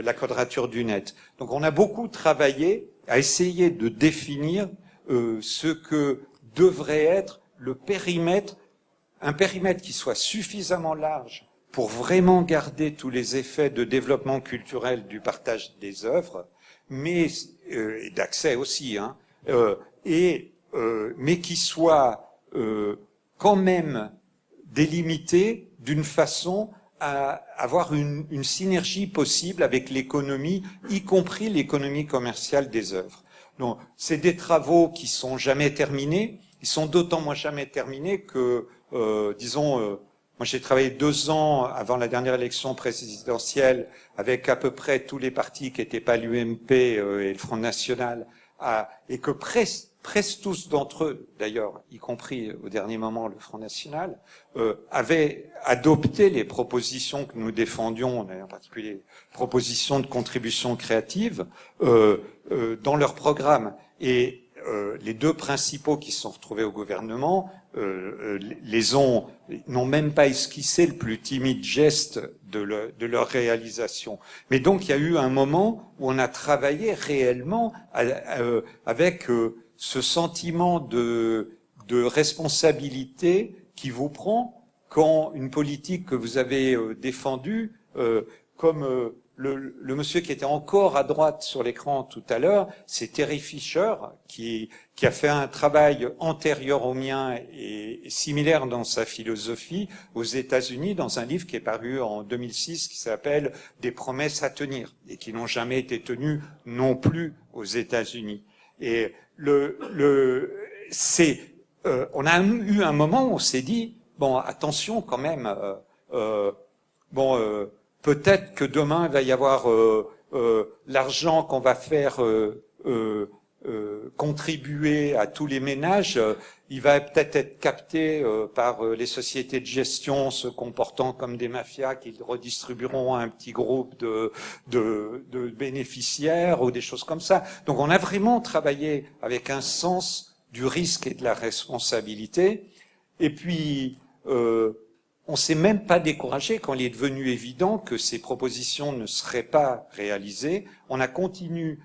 la Quadrature du Net. Donc on a beaucoup travaillé à essayer de définir ce que devrait être le périmètre, un périmètre qui soit suffisamment large pour vraiment garder tous les effets de développement culturel du partage des œuvres, mais et d'accès aussi, hein, mais qui soit quand même délimité d'une façon à avoir une synergie possible avec l'économie, y compris l'économie commerciale des œuvres. Donc, c'est des travaux qui sont jamais terminés. Ils sont d'autant moins jamais terminés que, moi j'ai travaillé 2 ans avant la dernière élection présidentielle avec à peu près tous les partis qui n'étaient pas l'UMP et le Front National, et que presque tous d'entre eux, d'ailleurs, y compris au dernier moment le Front National, avaient adopté les propositions que nous défendions, en particulier les propositions de contribution créative, dans leur programme. Et les 2 principaux qui se sont retrouvés au gouvernement n'ont même pas esquissé le plus timide geste de leur réalisation. Mais donc il y a eu un moment où on a travaillé réellement avec ce sentiment de responsabilité qui vous prend quand une politique que vous avez défendue, comme le monsieur qui était encore à droite sur l'écran tout à l'heure, c'est Terry Fisher, qui a fait un travail antérieur au mien et similaire dans sa philosophie aux États-Unis, dans un livre qui est paru en 2006 qui s'appelle « Des promesses à tenir » et qui n'ont jamais été tenues non plus aux États-Unis. Et on a eu un moment où on s'est dit, bon, attention quand même, peut-être que demain il va y avoir l'argent qu'on va faire contribuer à tous les ménages, il va peut-être être capté par les sociétés de gestion se comportant comme des mafias qui le redistribueront à un petit groupe de bénéficiaires ou des choses comme ça. Donc on a vraiment travaillé avec un sens du risque et de la responsabilité. Et puis on s'est même pas découragé quand il est devenu évident que ces propositions ne seraient pas réalisées. On a continué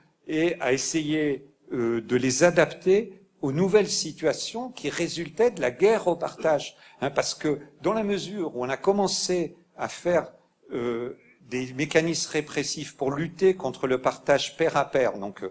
à essayer de les adapter aux nouvelles situations qui résultaient de la guerre au partage. Parce que dans la mesure où on a commencé à faire des mécanismes répressifs pour lutter contre le partage pair à pair, donc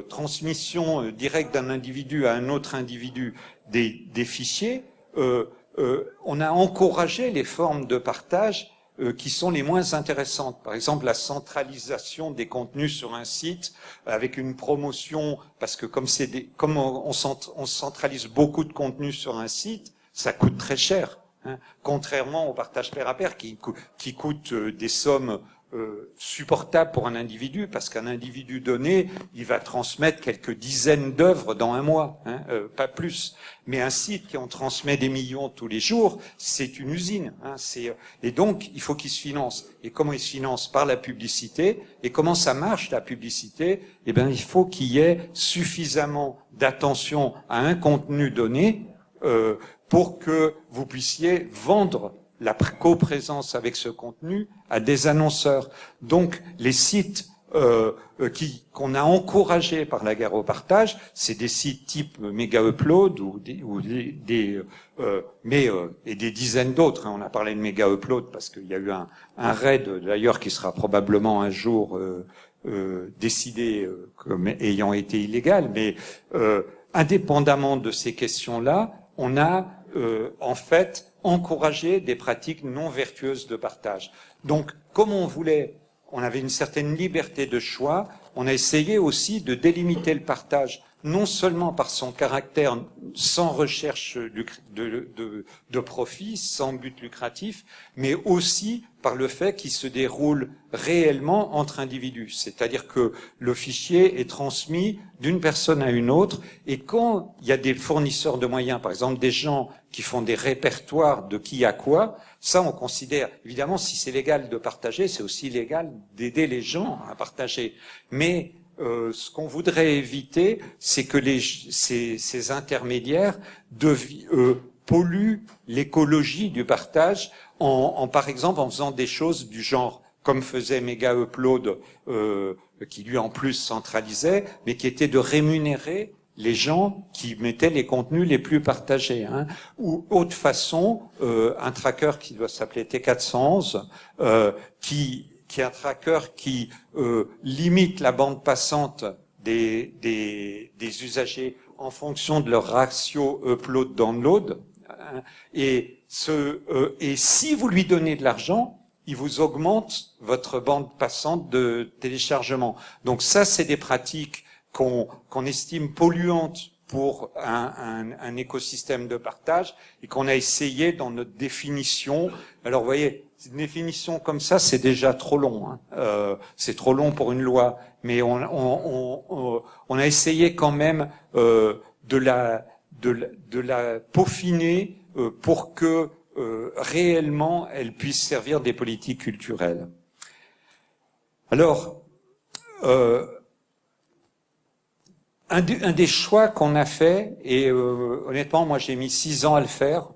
transmission directe d'un individu à un autre individu des fichiers, on a encouragé les formes de partage qui sont les moins intéressantes. Par exemple, la centralisation des contenus sur un site avec une promotion, parce que comme on centralise beaucoup de contenus sur un site, ça coûte très cher. Contrairement au partage pair à pair qui coûte des sommes supportables pour un individu, parce qu'un individu donné, il va transmettre quelques dizaines d'œuvres dans un mois, pas plus. Mais un site qui en transmet des millions tous les jours, c'est une usine. Et donc, il faut qu'il se finance. Et comment il se finance? Par la publicité. Et comment ça marche, la publicité? Eh bien, il faut qu'il y ait suffisamment d'attention à un contenu donné pour que vous puissiez vendre la coprésence avec ce contenu à des annonceurs. Donc, les sites qu'on a encouragés par la guerre au partage, c'est des sites type Mega Upload et des dizaines d'autres. On a parlé de Mega Upload parce qu'il y a eu un raid d'ailleurs qui sera probablement un jour décidé comme ayant été illégal. Mais indépendamment de ces questions-là, on a en fait encourager des pratiques non vertueuses de partage. Donc, comme on avait une certaine liberté de choix, on a essayé aussi de délimiter le partage, non seulement par son caractère sans recherche de profit, sans but lucratif, mais aussi par le fait qu'il se déroule réellement entre individus. C'est-à-dire que le fichier est transmis d'une personne à une autre, et quand il y a des fournisseurs de moyens, par exemple des gens qui font des répertoires de qui a quoi, ça on considère, évidemment si c'est légal de partager, c'est aussi légal d'aider les gens à partager. Mais ce qu'on voudrait éviter, c'est que ces intermédiaires polluent l'écologie du partage par exemple en faisant des choses du genre comme faisait Mega Upload, qui lui en plus centralisait, mais qui était de rémunérer les gens qui mettaient les contenus les plus partagés. Hein. Ou autre façon, un tracker qui doit s'appeler T411, qui est un tracker qui limite la bande passante des usagers en fonction de leur ratio upload-download. Hein. Et si vous lui donnez de l'argent, il vous augmente votre bande passante de téléchargement. Donc ça, c'est des pratiques qu'on estime polluantes pour un écosystème de partage et qu'on a essayé dans notre définition. Alors, vous voyez, une définition comme ça, c'est déjà trop long. Hein. C'est trop long pour une loi, mais on a essayé quand même de la peaufiner pour que réellement elle puisse servir des politiques culturelles. Alors, un des choix qu'on a fait, et honnêtement, moi j'ai mis 6 ans à le faire,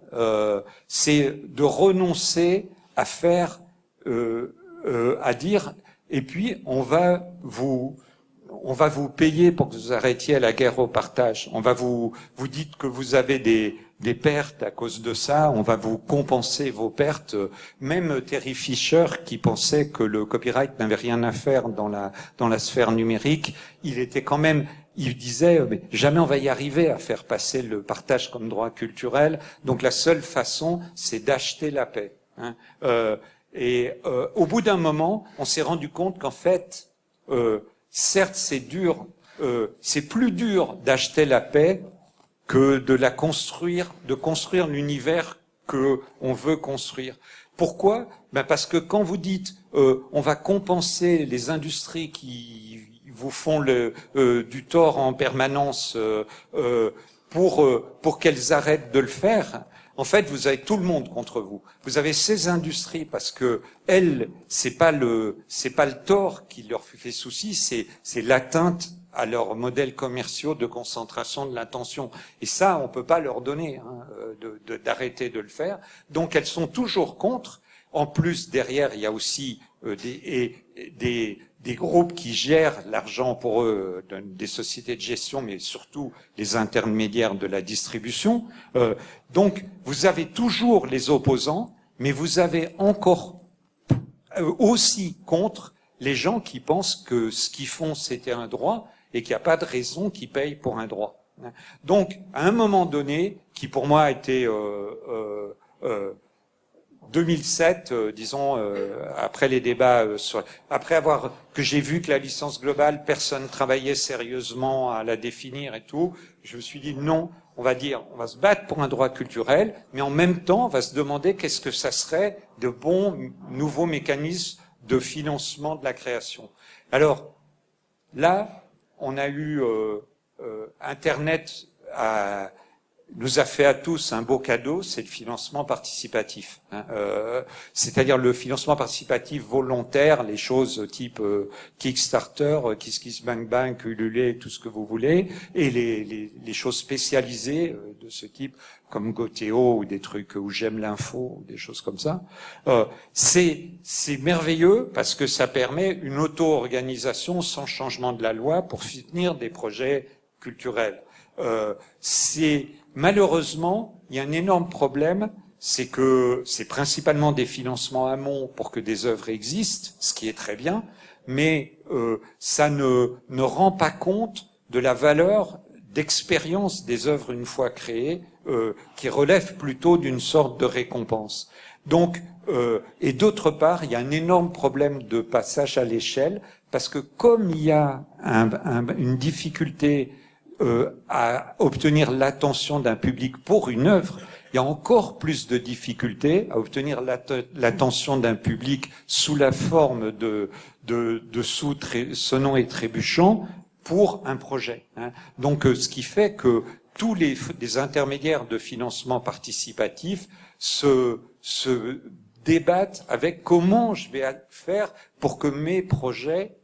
c'est de renoncer à faire, à dire, et puis on va vous payer pour que vous arrêtiez la guerre au partage. On va vous dites que vous avez des pertes à cause de ça, on va vous compenser vos pertes. Même Terry Fisher, qui pensait que le copyright n'avait rien à faire dans la sphère numérique, il disait mais jamais on va y arriver à faire passer le partage comme droit culturel. Donc la seule façon, c'est d'acheter la paix. Hein. Au bout d'un moment, on s'est rendu compte qu'en fait, certes, c'est dur, c'est plus dur d'acheter la paix que de construire l'univers que on veut construire. Pourquoi? Parce que quand vous dites on va compenser les industries qui vous font du tort en permanence pour qu'elles arrêtent de le faire, en fait, vous avez tout le monde contre vous. Vous avez ces industries parce que elles, c'est pas le tort qui leur fait souci, c'est l'atteinte à leurs modèles commerciaux de concentration de l'attention. Et ça, on peut pas leur donner d'arrêter de le faire. Donc, elles sont toujours contre. En plus, derrière, il y a aussi des groupes qui gèrent l'argent pour eux, des sociétés de gestion, mais surtout les intermédiaires de la distribution. Donc, vous avez toujours les opposants, mais vous avez encore aussi contre les gens qui pensent que ce qu'ils font, c'était un droit et qu'il n'y a pas de raison qu'ils payent pour un droit. Donc, à un moment donné, qui pour moi a été 2007, disons, après les débats, après que j'ai vu que la licence globale, personne travaillait sérieusement à la définir et tout, je me suis dit non, on va se battre pour un droit culturel, mais en même temps, on va se demander qu'est-ce que ça serait de bons nouveaux mécanismes de financement de la création. Alors, là, on a eu Internet nous a fait à tous un beau cadeau, c'est le financement participatif. Hein. C'est-à-dire le financement participatif volontaire, les choses type Kickstarter, KissKissBankBank, Ulule, tout ce que vous voulez, et les choses spécialisées de ce type, comme Goteo ou des trucs où j'aime l'info, ou des choses comme ça. C'est merveilleux parce que ça permet une auto-organisation sans changement de la loi pour soutenir des projets culturels. Malheureusement, il y a un énorme problème, c'est que c'est principalement des financements amont pour que des œuvres existent, ce qui est très bien, mais ça ne rend pas compte de la valeur d'expérience des œuvres une fois créées, qui relève plutôt d'une sorte de récompense. Donc, et d'autre part, il y a un énorme problème de passage à l'échelle, parce que comme il y a une difficulté à obtenir l'attention d'un public pour une œuvre, il y a encore plus de difficultés à obtenir l'attention d'un public sous la forme de sous sonnants et trébuchants pour un projet. Hein. Donc, ce qui fait que tous les intermédiaires de financement participatif se débattent avec comment je vais faire pour que mes projets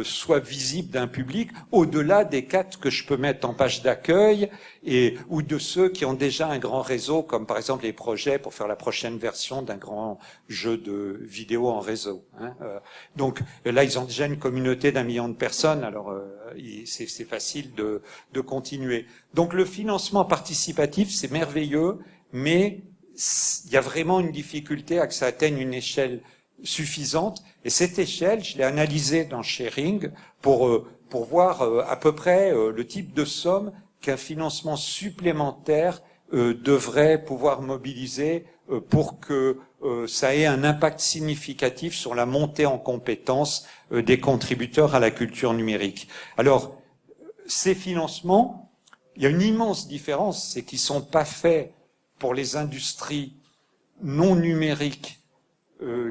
soit visible d'un public au-delà des 4 que je peux mettre en page d'accueil ou de ceux qui ont déjà un grand réseau, comme par exemple les projets pour faire la prochaine version d'un grand jeu de vidéo en réseau. Donc là, ils ont déjà une communauté d'1 million de personnes, alors c'est facile de continuer. Donc le financement participatif, c'est merveilleux, mais il y a vraiment une difficulté à que ça atteigne une échelle suffisante. Et cette échelle, je l'ai analysée dans Sharing pour voir à peu près le type de somme qu'un financement supplémentaire devrait pouvoir mobiliser pour que ça ait un impact significatif sur la montée en compétences des contributeurs à la culture numérique. Alors, ces financements, il y a une immense différence, c'est qu'ils sont pas faits pour les industries non numériques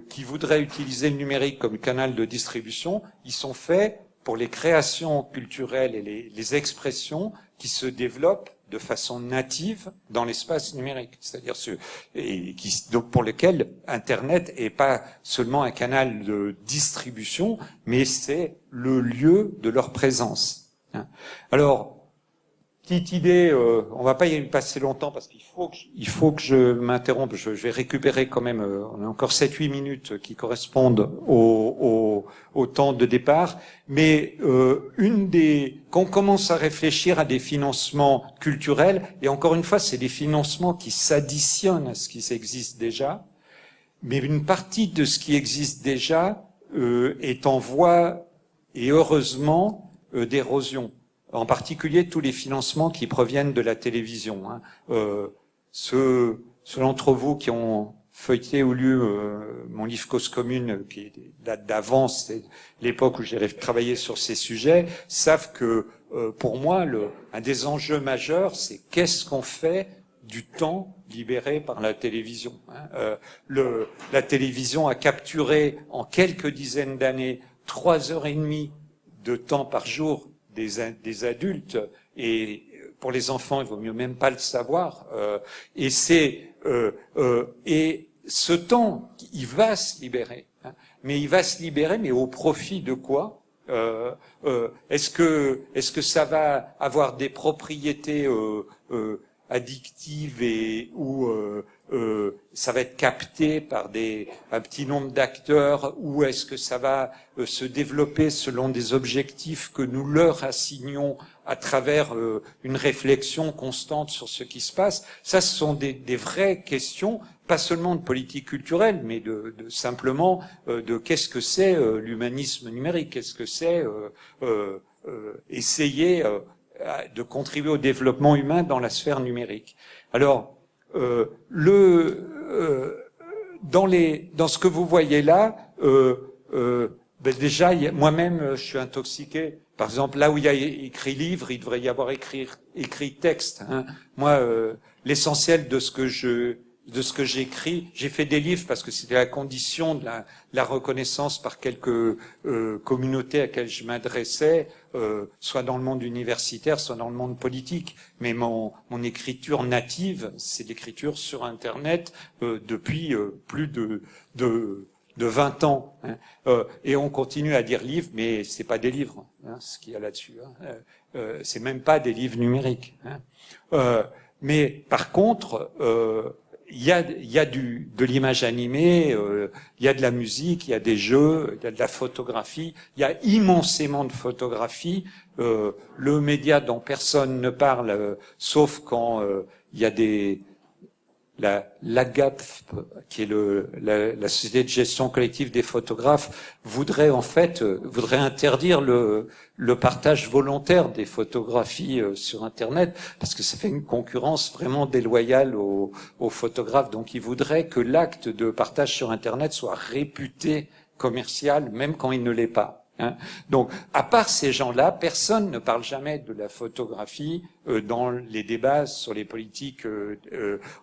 qui voudraient utiliser le numérique comme canal de distribution. Ils sont faits pour les créations culturelles et les expressions qui se développent de façon native dans l'espace numérique, c'est-à-dire donc pour lesquels Internet est pas seulement un canal de distribution, mais c'est le lieu de leur présence. Alors, petite idée, on va pas y passer longtemps parce qu'il faut que je m'interrompe. Je vais récupérer quand même, on a encore 7-8 minutes qui correspondent au temps de départ. Mais quand on commence à réfléchir à des financements culturels, et encore une fois, c'est des financements qui s'additionnent à ce qui existe déjà, mais une partie de ce qui existe déjà est en voie, et heureusement, d'érosion. En particulier tous les financements qui proviennent de la télévision. Ceux d'entre vous qui ont feuilleté ou lu mon livre Cause commune, qui date d'avant, c'est l'époque où j'ai travaillé sur ces sujets, savent que pour moi, un des enjeux majeurs, c'est qu'est-ce qu'on fait du temps libéré par la télévision. La télévision a capturé en quelques dizaines d'années 3h30 de temps par jour des adultes, et pour les enfants, il vaut mieux même pas le savoir. Et ce temps, il va se libérer. Mais il va se libérer, mais au profit de quoi? Est-ce que ça va avoir des propriétés addictives ou ça va être capté par un petit nombre d'acteurs, ou est-ce que ça va se développer selon des objectifs que nous leur assignons à travers une réflexion constante sur ce qui se passe? Ça, ce sont des vraies questions, pas seulement de politique culturelle, mais simplement de qu'est-ce que c'est l'humanisme numérique, qu'est-ce que c'est essayer de contribuer au développement humain dans la sphère numérique. Alors, dans ce que vous voyez là, déjà, moi-même, je suis intoxiqué. Par exemple, là où il y a écrit livre, il devrait y avoir écrit texte. Moi, l'essentiel de ce que j'écris, j'ai fait des livres parce que c'était la condition de la reconnaissance par quelques communautés à laquelle je m'adressais, soit dans le monde universitaire, soit dans le monde politique. Mais mon écriture native, c'est l'écriture sur Internet depuis plus de 20 ans. Et on continue à dire livres, mais c'est pas des livres, ce qu'il y a là-dessus. C'est même pas des livres numériques. Mais par contre, il y a de l'image animée, il y a de la musique, il y a des jeux, il y a de la photographie, il y a immensément de photographie. Le média dont personne ne parle, sauf quand il y a l'AGAP, qui est la société de gestion collective des photographes, voudrait interdire le partage volontaire des photographies sur Internet, parce que ça fait une concurrence vraiment déloyale aux photographes. Donc ils voudraient que l'acte de partage sur Internet soit réputé commercial, même quand il ne l'est pas. Donc, à part ces gens-là, personne ne parle jamais de la photographie dans les débats sur les politiques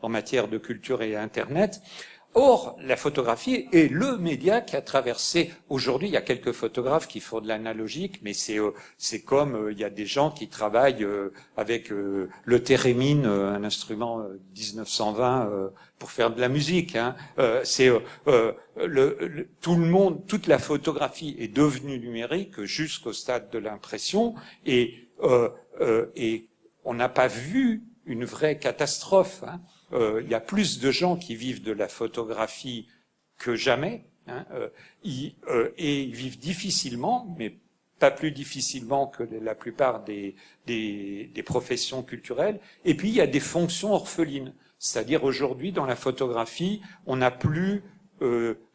en matière de culture et Internet. Or, la photographie est le média qui a traversé. Aujourd'hui, il y a quelques photographes qui font de l'analogique, mais c'est comme il y a des gens qui travaillent avec le thérémine, un instrument 1920 pour faire de la musique. Hein. Tout le monde, toute la photographie est devenue numérique jusqu'au stade de l'impression, et on n'a pas vu une vraie catastrophe. Hein. Il y a plus de gens qui vivent de la photographie que jamais, hein, et ils vivent difficilement, mais pas plus difficilement que la plupart des professions culturelles. Et puis il y a des fonctions orphelines, c'est-à-dire aujourd'hui dans la photographie, on n'a plus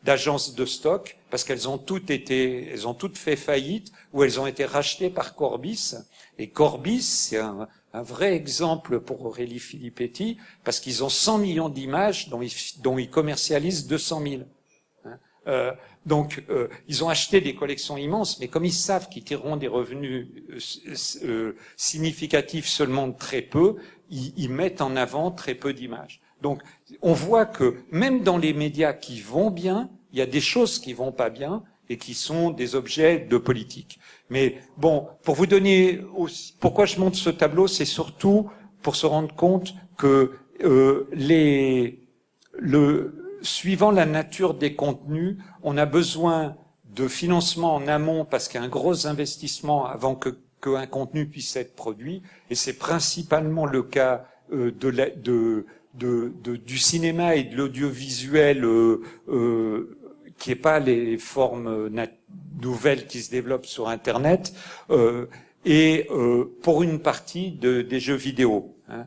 d'agences de stock parce elles ont toutes fait faillite ou elles ont été rachetées par Corbis. Et Corbis, c'est un vrai exemple pour Aurélie Filippetti, parce qu'ils ont 100 millions d'images dont ils commercialisent 200 000. Hein. Donc, ils ont acheté des collections immenses, mais comme ils savent qu'ils tireront des revenus significatifs seulement de très peu, ils mettent en avant très peu d'images. Donc, on voit que même dans les médias qui vont bien, il y a des choses qui vont pas bien, et qui sont des objets de politique. Mais bon, pour vous donner aussi, pourquoi je montre ce tableau, c'est surtout pour se rendre compte que suivant la nature des contenus, on a besoin de financement en amont parce qu'il y a un gros investissement avant qu'un contenu puisse être produit, et c'est principalement le cas du cinéma et de l'audiovisuel qui n'est pas les formes nouvelles qui se développent sur Internet, et pour une partie des jeux vidéo. Hein.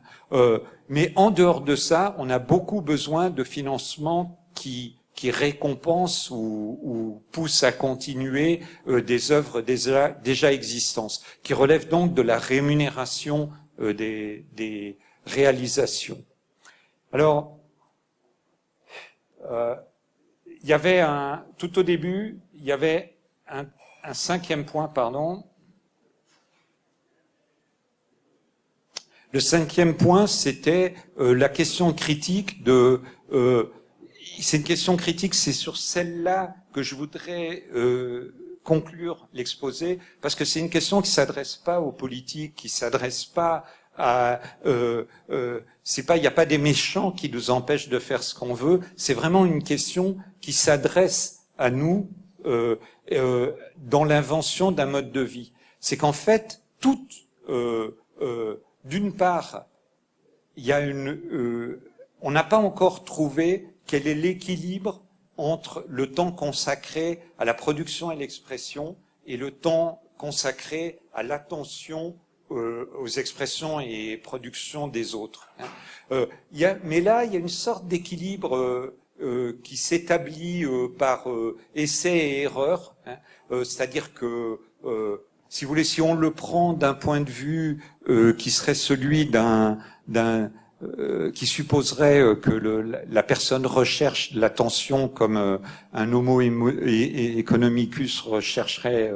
Mais en dehors de ça, on a beaucoup besoin de financement qui récompense ou pousse à continuer des œuvres déjà existantes, qui relèvent donc de la rémunération des réalisations. Alors, il y avait tout au début, il y avait un cinquième point, pardon. Le cinquième point, c'était la question critique c'est une question critique, c'est sur celle-là que je voudrais conclure l'exposé, parce que c'est une question qui s'adresse pas aux politiques, qui s'adresse pas à il n'y a pas des méchants qui nous empêchent de faire ce qu'on veut, c'est vraiment une question qui s'adresse à nous dans l'invention d'un mode de vie. C'est qu'en fait, d'une part, il y a on n'a pas encore trouvé quel est l'équilibre entre le temps consacré à la production et l'expression et le temps consacré à l'attention aux expressions et productions des autres. Mais là, il y a une sorte d'équilibre qui s'établit par essai et erreur, c'est-à-dire que, si vous voulez, si on le prend d'un point de vue qui serait celui qui supposerait que la personne recherche l'attention comme un homo economicus rechercherait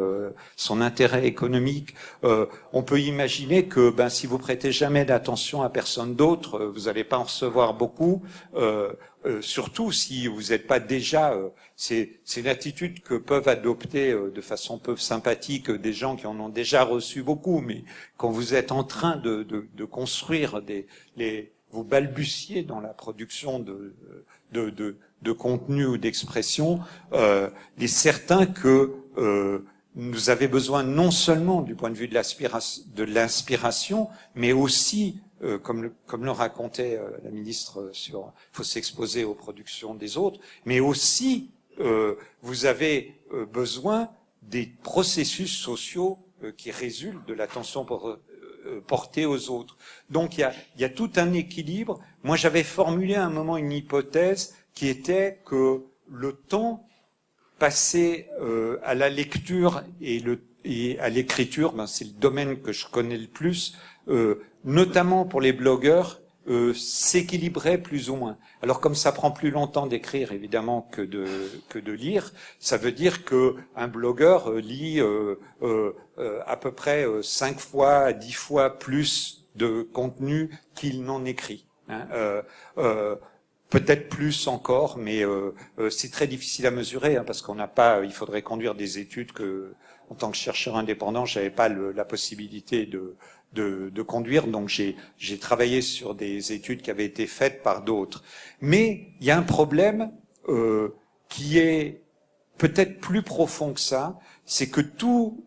son intérêt économique, on peut imaginer que si vous prêtez jamais d'attention à personne d'autre, vous n'allez pas en recevoir beaucoup, surtout si vous n'êtes pas déjà... c'est une attitude que peuvent adopter de façon peu sympathique des gens qui en ont déjà reçu beaucoup, mais quand vous êtes en train de construire vous balbutiez dans la production de contenu ou d'expression, il est certain que nous avons besoin non seulement du point de vue de l'inspiration, mais aussi, comme le racontait la ministre sur faut s'exposer aux productions des autres, mais aussi vous avez besoin des processus sociaux qui résultent de l'attention portée aux autres. Donc il y a tout un équilibre. Moi j'avais formulé à un moment une hypothèse qui était que le temps passé à la lecture et à l'écriture, c'est le domaine que je connais le plus, notamment pour les blogueurs, s'équilibrait plus ou moins. Alors comme ça prend plus longtemps d'écrire évidemment que de lire, ça veut dire que un blogueur lit à peu près 5 fois à 10 fois plus de contenu qu'il n'en écrit. peut-être plus encore, mais c'est très difficile à mesurer, hein, parce qu'on n'a pas, il faudrait conduire des études que, en tant que chercheur indépendant, j'avais pas la possibilité de conduire, donc j'ai travaillé sur des études qui avaient été faites par d'autres. Mais il y a un problème qui est peut-être plus profond que ça, c'est que tous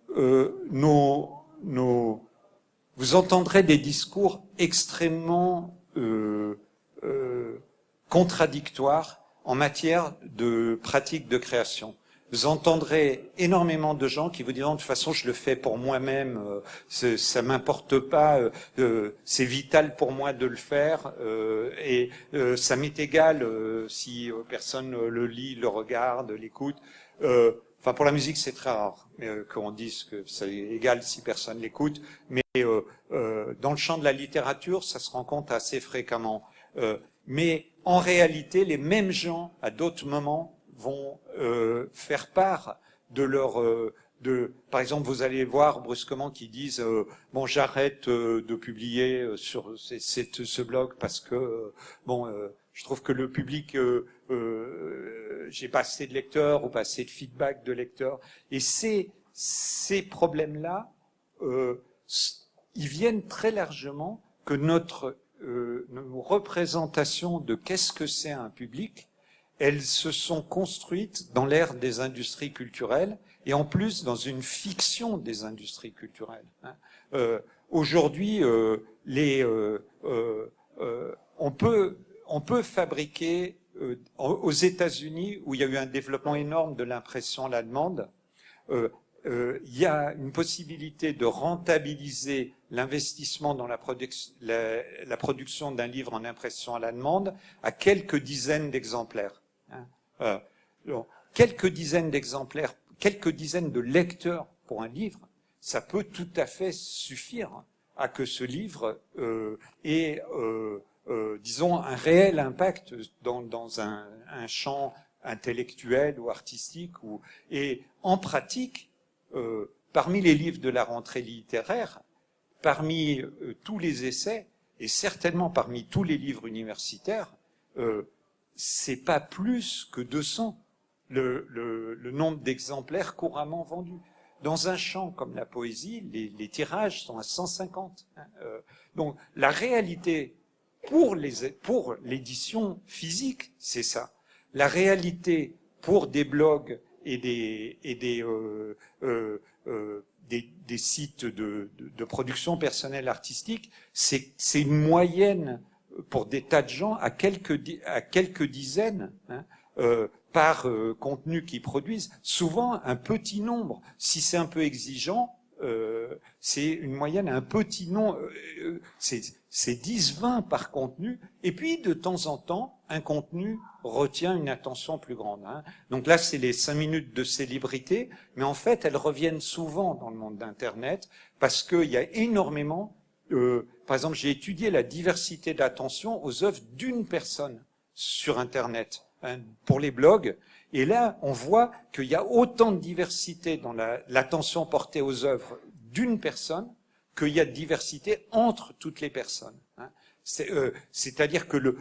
vous entendrez des discours extrêmement contradictoires en matière de pratique de création. Vous entendrez énormément de gens qui vous diront de toute façon je le fais pour moi-même, ça m'importe pas, c'est vital pour moi de le faire et ça m'est égal si personne le lit, le regarde, l'écoute. Enfin pour la musique c'est très rare qu'on dise que c'est égal si personne l'écoute, mais dans le champ de la littérature ça se rencontre assez fréquemment. Mais en réalité les mêmes gens à d'autres moments vont faire part de leur par exemple vous allez voir brusquement qui disent bon j'arrête de publier sur ce blog parce que je trouve que le public j'ai pas assez de lecteurs ou pas assez de feedback de lecteurs et ces problèmes là ils viennent très largement que nos représentations de qu'est-ce que c'est un public, elles se sont construites dans l'ère des industries culturelles et en plus dans une fiction des industries culturelles. Aujourd'hui, on peut fabriquer aux États-Unis où il y a eu un développement énorme de l'impression à la demande. Il y a une possibilité de rentabiliser l'investissement dans la production d'un livre en impression à la demande à quelques dizaines d'exemplaires. Quelques dizaines d'exemplaires, quelques dizaines de lecteurs pour un livre, ça peut tout à fait suffire à que ce livre ait, disons, un réel impact dans un champ intellectuel ou artistique. Et en pratique, parmi les livres de la rentrée littéraire, parmi tous les essais, et certainement parmi tous les livres universitaires, c'est pas plus que 200 le nombre d'exemplaires couramment vendus. Dans un champ comme la poésie, les tirages sont à 150. Donc la réalité pour l'édition physique, c'est ça. La réalité pour des blogs et des sites de production personnelle artistique, c'est une moyenne pour des tas de gens à quelques dizaines par contenu qu'ils produisent, souvent un petit nombre. Si c'est un peu exigeant, c'est une moyenne à un petit nombre, c'est 10-20 par contenu, et puis de temps en temps, un contenu retient une attention plus grande. Donc là, c'est les 5 minutes de célébrité, mais en fait, elles reviennent souvent dans le monde d'Internet, parce qu'il y a énormément... par exemple, j'ai étudié la diversité d'attention aux œuvres d'une personne sur Internet, pour les blogs, et là, on voit qu'il y a autant de diversité dans l'attention portée aux œuvres d'une personne qu'il y a de diversité entre toutes les personnes. C'est-à-dire que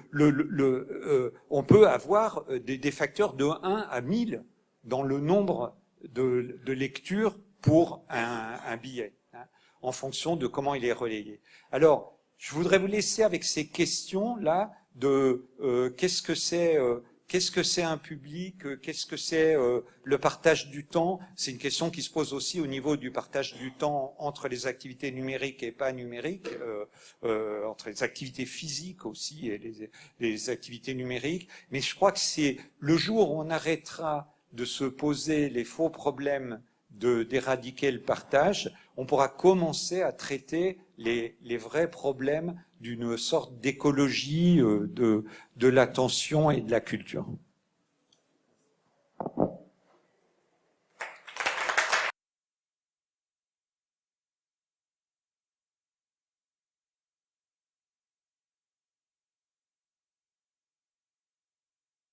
on peut avoir des facteurs de 1 à 1000 dans le nombre de lectures pour un billet, en fonction de comment il est relayé. Alors, je voudrais vous laisser avec ces questions-là de qu'est-ce que c'est un public, qu'est-ce que c'est le partage du temps. C'est une question qui se pose aussi au niveau du partage du temps entre les activités numériques et pas numériques, entre les activités physiques aussi et les activités numériques. Mais je crois que c'est le jour où on arrêtera de se poser les faux problèmes d'éradiquer le partage, on pourra commencer à traiter les vrais problèmes d'une sorte d'écologie de l'attention et de la culture.